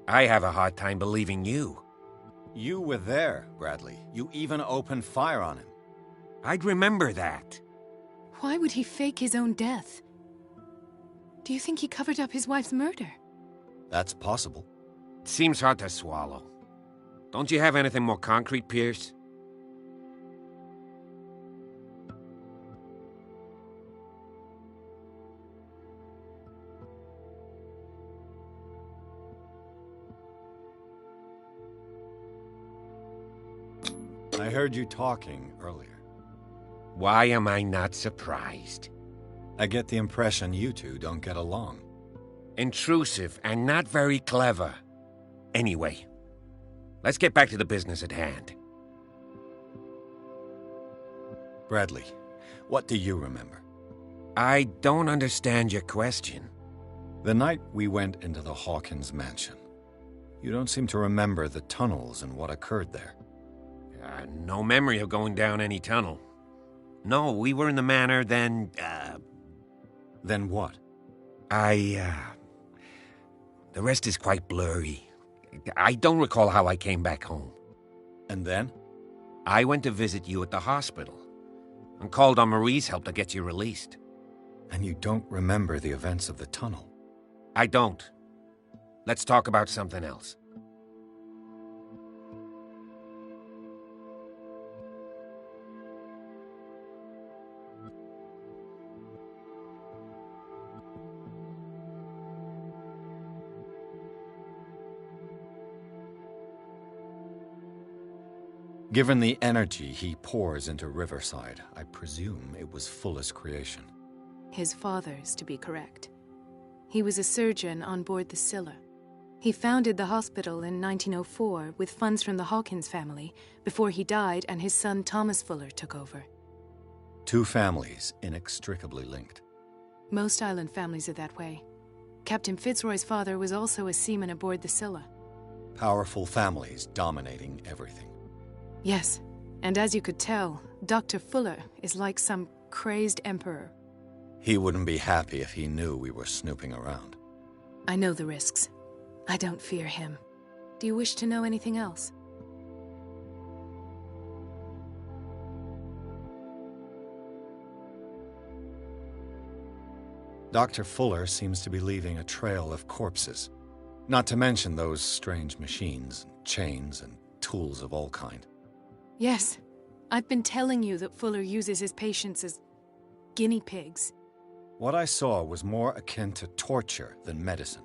I have a hard time believing you. You were there, Bradley. You even opened fire on him. I'd remember that. Why would he fake his own death? Do you think he covered up his wife's murder? That's possible. It seems hard to swallow. Don't you have anything more concrete, Pierce? I heard you talking earlier. Why am I not surprised? I get the impression you two don't get along. Intrusive and not very clever. Anyway, let's get back to the business at hand. Bradley, what do you remember? I don't understand your question. The night we went into the Hawkins mansion. You don't seem to remember the tunnels and what occurred there. No memory of going down any tunnel. No, we were in the manor, then, Then what? The rest is quite blurry. I don't recall how I came back home. And then? I went to visit you at the hospital, and called on Marie's help to get you released. And you don't remember the events of the tunnel? I don't. Let's talk about something else. Given the energy he pours into Riverside, I presume it was Fuller's creation. His father's, to be correct. He was a surgeon on board the Scylla. He founded the hospital in 1904 with funds from the Hawkins family before he died and his son Thomas Fuller took over. Two families inextricably linked. Most island families are that way. Captain Fitzroy's father was also a seaman aboard the Scylla. Powerful families dominating everything. Yes, and as you could tell, Dr. Fuller is like some crazed emperor. He wouldn't be happy if he knew we were snooping around. I know the risks. I don't fear him. Do you wish to know anything else? Dr. Fuller seems to be leaving a trail of corpses. Not to mention those strange machines, chains, and tools of all kind. Yes. I've been telling you that Fuller uses his patients as guinea pigs. What I saw was more akin to torture than medicine.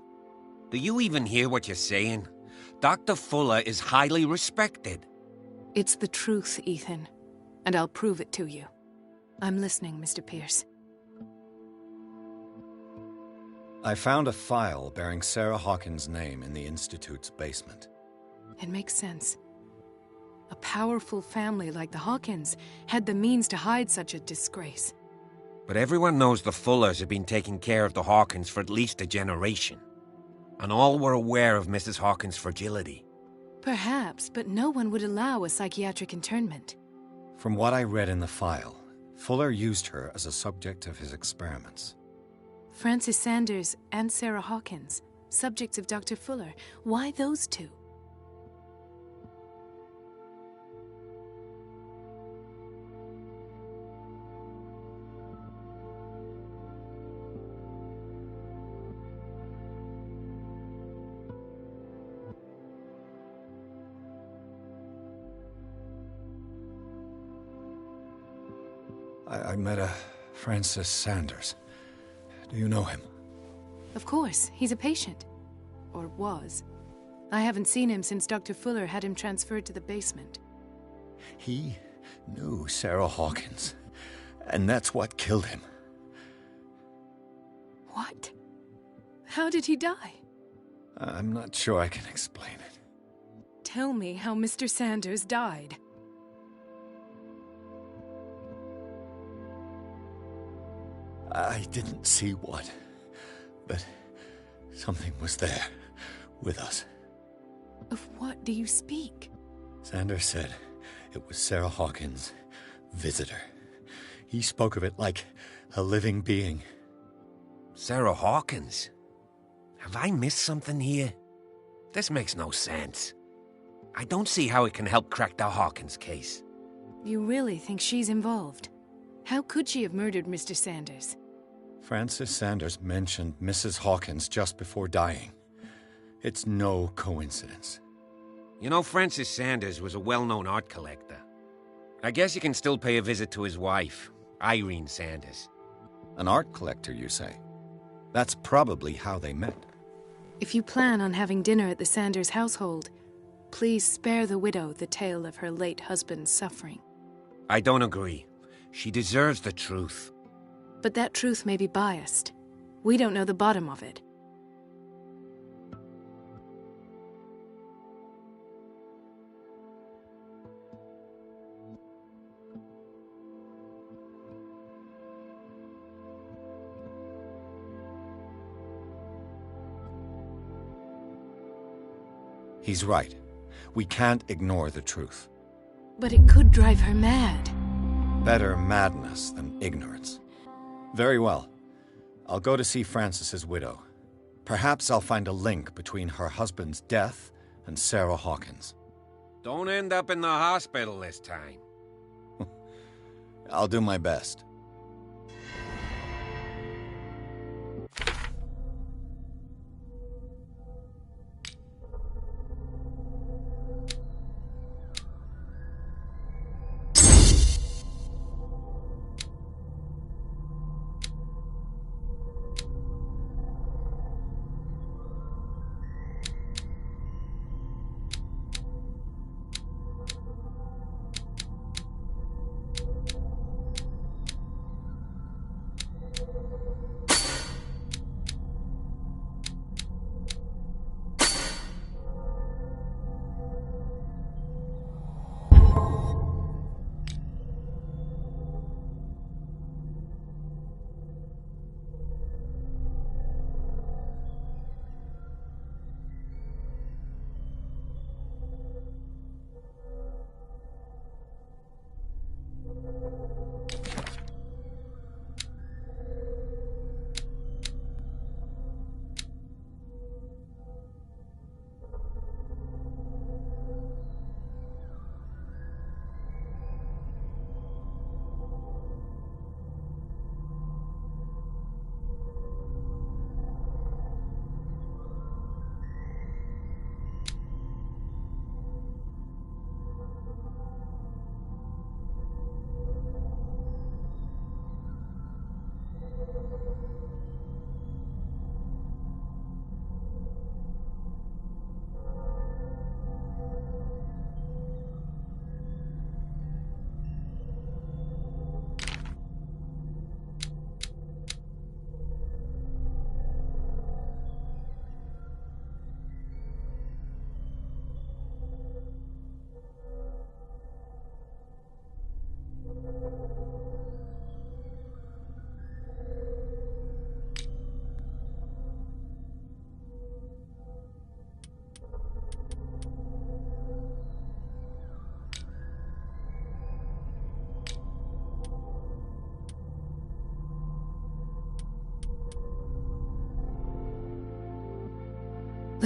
Do you even hear what you're saying? Dr. Fuller is highly respected. It's the truth, Ethan. And I'll prove it to you. I'm listening, Mr. Pierce. I found a file bearing Sarah Hawkins' name in the Institute's basement. It makes sense. A powerful family like the Hawkins had the means to hide such a disgrace. But everyone knows the Fullers have been taking care of the Hawkins for at least a generation. And all were aware of Mrs. Hawkins' fragility. Perhaps, but no one would allow a psychiatric internment. From what I read in the file, Fuller used her as a subject of his experiments. Francis Sanders and Sarah Hawkins, subjects of Dr. Fuller. Why those two? I met a Francis Sanders. Do you know him? Of course, he's a patient. Or was. I haven't seen him since Dr. Fuller had him transferred to the basement. He knew Sarah Hawkins, and that's what killed him. What? How did he die? I'm not sure I can explain it. Tell me how Mr. Sanders died. I didn't see what, but something was there, with us. Of what do you speak? Sanders said it was Sarah Hawkins' visitor. He spoke of it like a living being. Sarah Hawkins? Have I missed something here? This makes no sense. I don't see how it can help crack the Hawkins case. You really think she's involved? How could she have murdered Mr. Sanders? Francis Sanders mentioned Mrs. Hawkins just before dying. It's no coincidence. You know, Francis Sanders was a well-known art collector. I guess you can still pay a visit to his wife, Irene Sanders. An art collector, you say? That's probably how they met. If you plan on having dinner at the Sanders household, please spare the widow the tale of her late husband's suffering. I don't agree. She deserves the truth. But that truth may be biased. We don't know the bottom of it. He's right. We can't ignore the truth. But it could drive her mad. Better madness than ignorance. Very well. I'll go to see Francis's widow. Perhaps I'll find a link between her husband's death and Sarah Hawkins. Don't end up in the hospital this time. I'll do my best.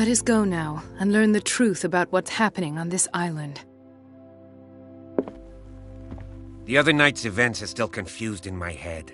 Let us go now and learn the truth about what's happening on this island. The other night's events are still confused in my head.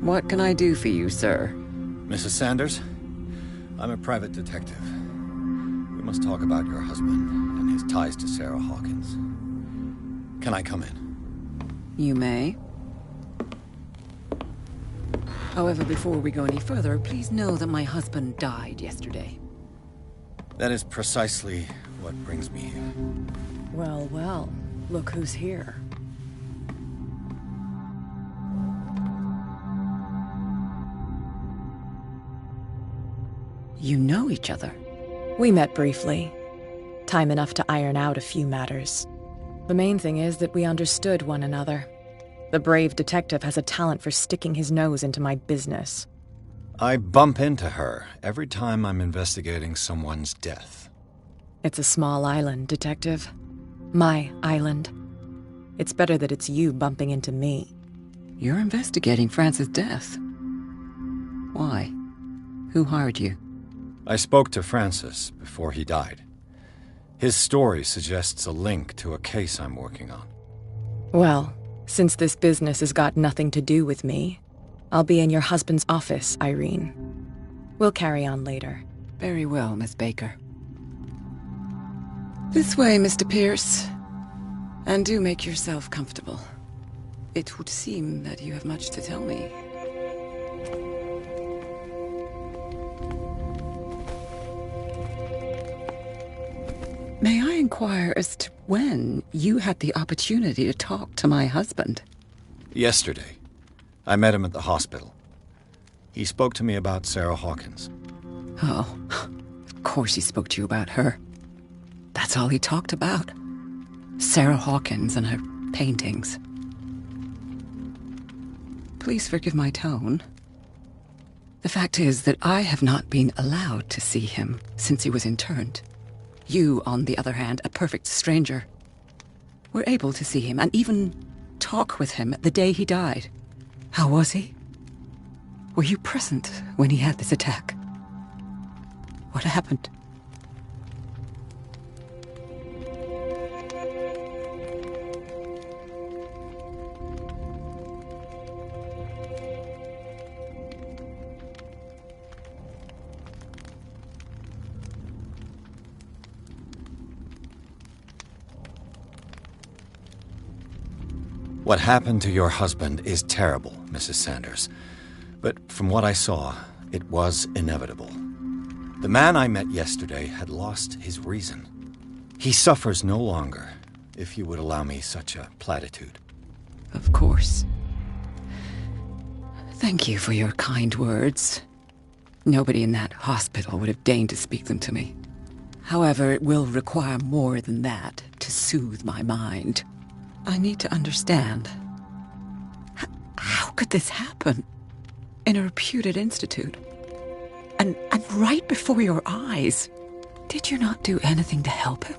What can I do for you, sir? Mrs. Sanders, I'm a private detective. We must talk about your husband and his ties to Sarah Hawkins. Can I come in? You may. However, before we go any further, please know that my husband died yesterday. That is precisely what brings me here. Well, well, look who's here. You know each other? We met briefly. Time enough to iron out a few matters. The main thing is that we understood one another. The brave detective has a talent for sticking his nose into my business. I bump into her every time I'm investigating someone's death. It's a small island, Detective. My island. It's better that it's you bumping into me. You're investigating Francis' death. Why? Who hired you? I spoke to Francis before he died. His story suggests a link to a case I'm working on. Well, since this business has got nothing to do with me, I'll be in your husband's office, Irene. We'll carry on later. Very well, Miss Baker. This way, Mr. Pierce. And do make yourself comfortable. It would seem that you have much to tell me. May I inquire as to when you had the opportunity to talk to my husband? Yesterday. I met him at the hospital. He spoke to me about Sarah Hawkins. Oh, of course he spoke to you about her. That's all he talked about. Sarah Hawkins and her paintings. Please forgive my tone. The fact is that I have not been allowed to see him since he was interned. You, on the other hand, a perfect stranger, were able to see him and even talk with him the day he died. How was he? Were you present when he had this attack? What happened? What happened to your husband is terrible, Mrs. Sanders. But from what I saw, it was inevitable. The man I met yesterday had lost his reason. He suffers no longer, if you would allow me such a platitude. Of course. Thank you for your kind words. Nobody in that hospital would have deigned to speak them to me. However, it will require more than that to soothe my mind. I need to understand. How could this happen? In a reputed institute? And right before your eyes? Did you not do anything to help him?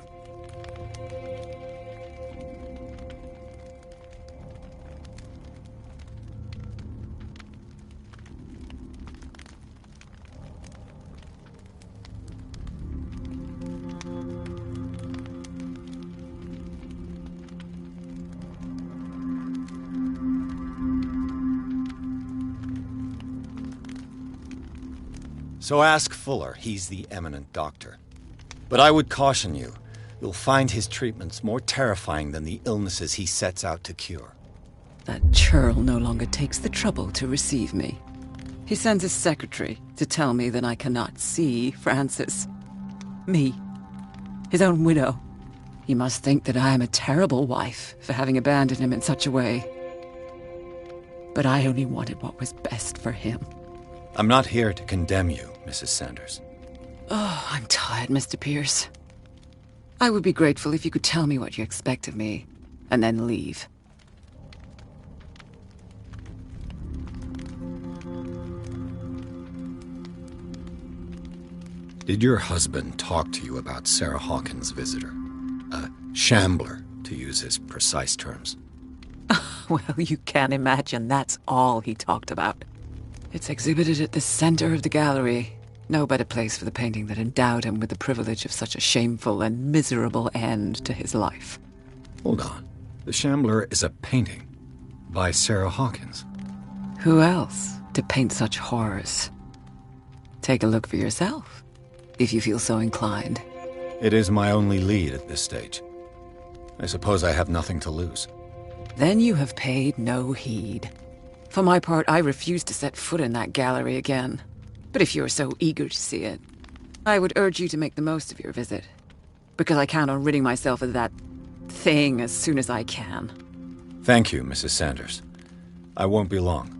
So ask Fuller, he's the eminent doctor. But I would caution you, you'll find his treatments more terrifying than the illnesses he sets out to cure. That churl no longer takes the trouble to receive me. He sends his secretary to tell me that I cannot see Francis. Me. His own widow. He must think that I am a terrible wife for having abandoned him in such a way. But I only wanted what was best for him. I'm not here to condemn you, Mrs. Sanders. Oh, I'm tired, Mr. Pierce. I would be grateful if you could tell me what you expect of me, and then leave. Did your husband talk to you about Sarah Hawkins' visitor? A shambler, to use his precise terms. Well, you can imagine that's all he talked about. It's exhibited at the center of the gallery. No better place for the painting that endowed him with the privilege of such a shameful and miserable end to his life. Hold on. The Shambler is a painting by Sarah Hawkins. Who else to paint such horrors? Take a look for yourself, if you feel so inclined. It is my only lead at this stage. I suppose I have nothing to lose. Then you have paid no heed. For my part, I refuse to set foot in that gallery again. But if you're so eager to see it, I would urge you to make the most of your visit. Because I count on ridding myself of that thing as soon as I can. Thank you, Mrs. Sanders. I won't be long.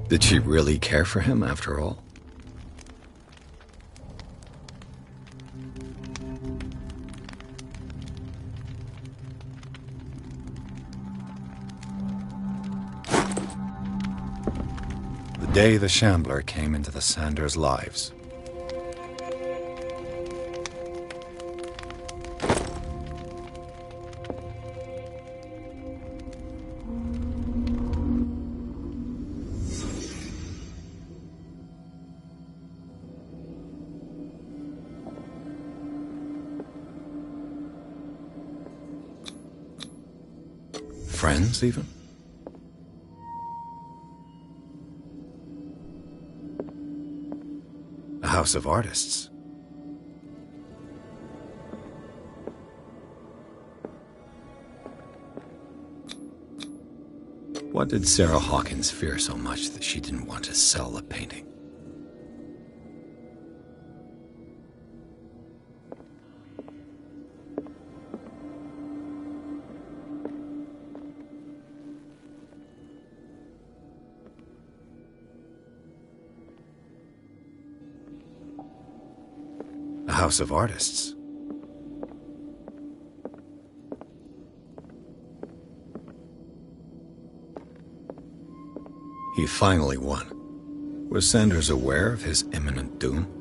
Did she really care for him after all? The day the Shambler came into the Sanders' lives. Friends, even? A house of artists. What did Sarah Hawkins fear so much that she didn't want to sell the painting? A house of artists. He finally won. Was Sanders aware of his imminent doom?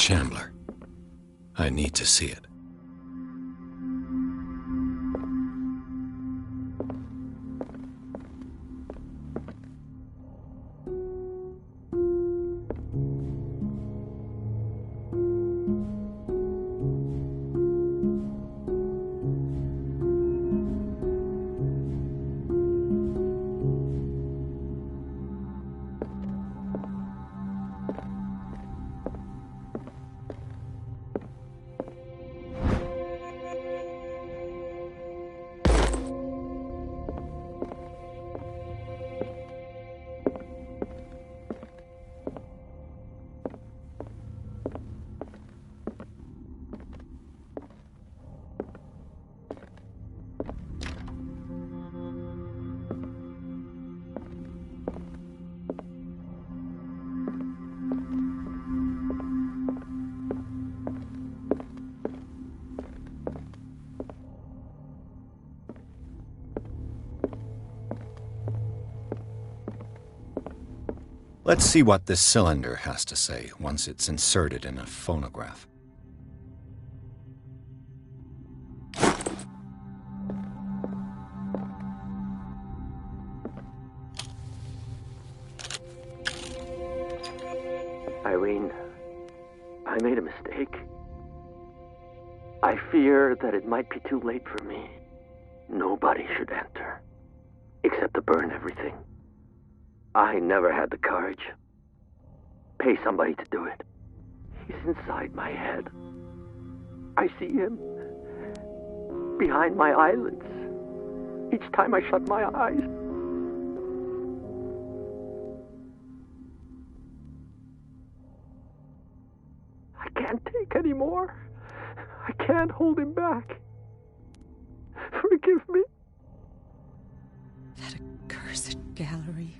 Shambler. I need to see it. Let's see what this cylinder has to say once it's inserted in a phonograph. Irene, I made a mistake. I fear that it might be too late for me. Nobody should enter, except to burn everything. I never had the courage. Pay somebody to do it. He's inside my head. I see him behind my eyelids each time I shut my eyes. I can't take any more. I can't hold him back. Forgive me. That accursed gallery.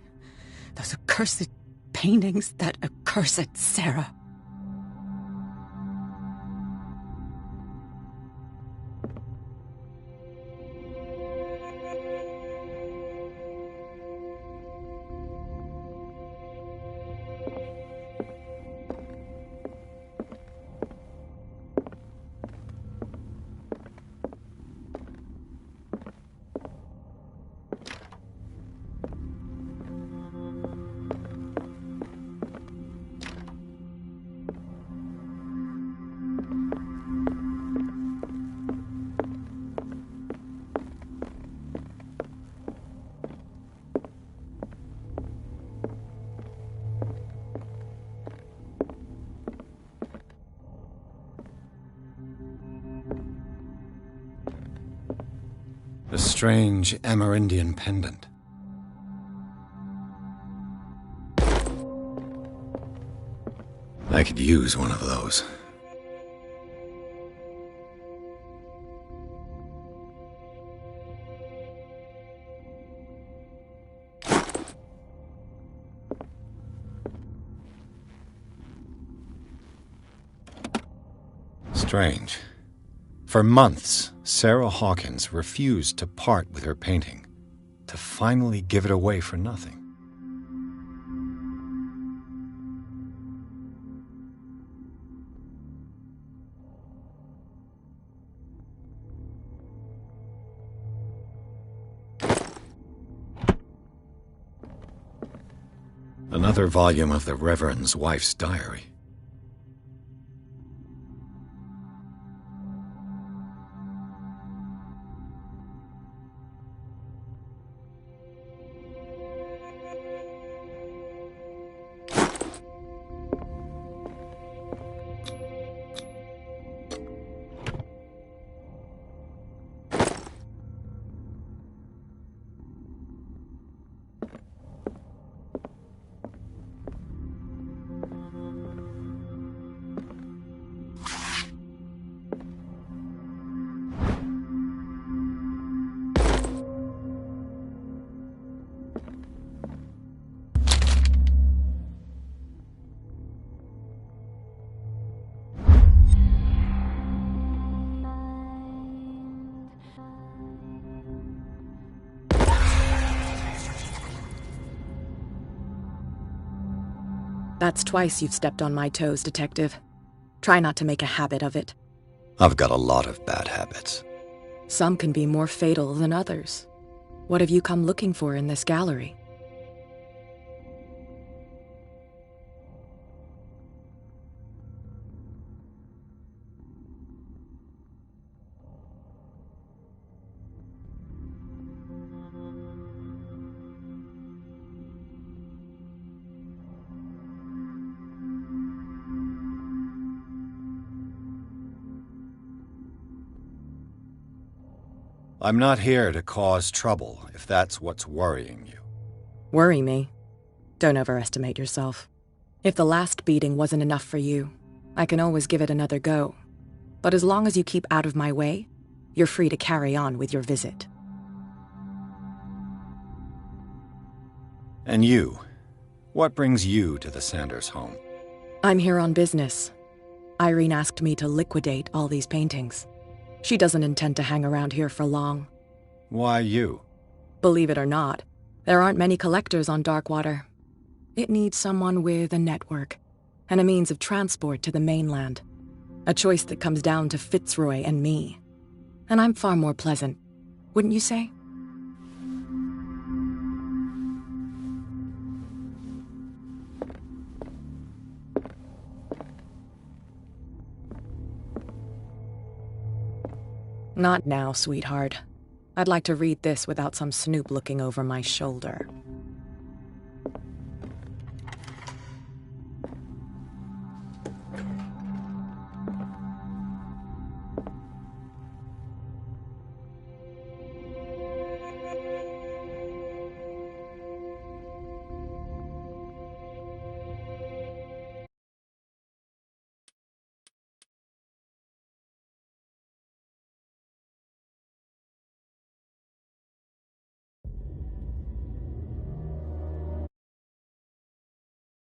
Those accursed paintings, that accursed Sarah. A strange Amerindian pendant. I could use one of those. Strange. For months, Sarah Hawkins refused to part with her painting, to finally give it away for nothing. Another volume of the Reverend's wife's diary. That's twice you've stepped on my toes, Detective. Try not to make a habit of it. I've got a lot of bad habits. Some can be more fatal than others. What have you come looking for in this gallery? I'm not here to cause trouble, if that's what's worrying you. Worry me? Don't overestimate yourself. If the last beating wasn't enough for you, I can always give it another go. But as long as you keep out of my way, you're free to carry on with your visit. And you? What brings you to the Sanders home? I'm here on business. Irene asked me to liquidate all these paintings. She doesn't intend to hang around here for long. Why you? Believe it or not, there aren't many collectors on Darkwater. It needs someone with a network, and a means of transport to the mainland. A choice that comes down to Fitzroy and me. And I'm far more pleasant, wouldn't you say? Not now, sweetheart. I'd like to read this without some snoop looking over my shoulder.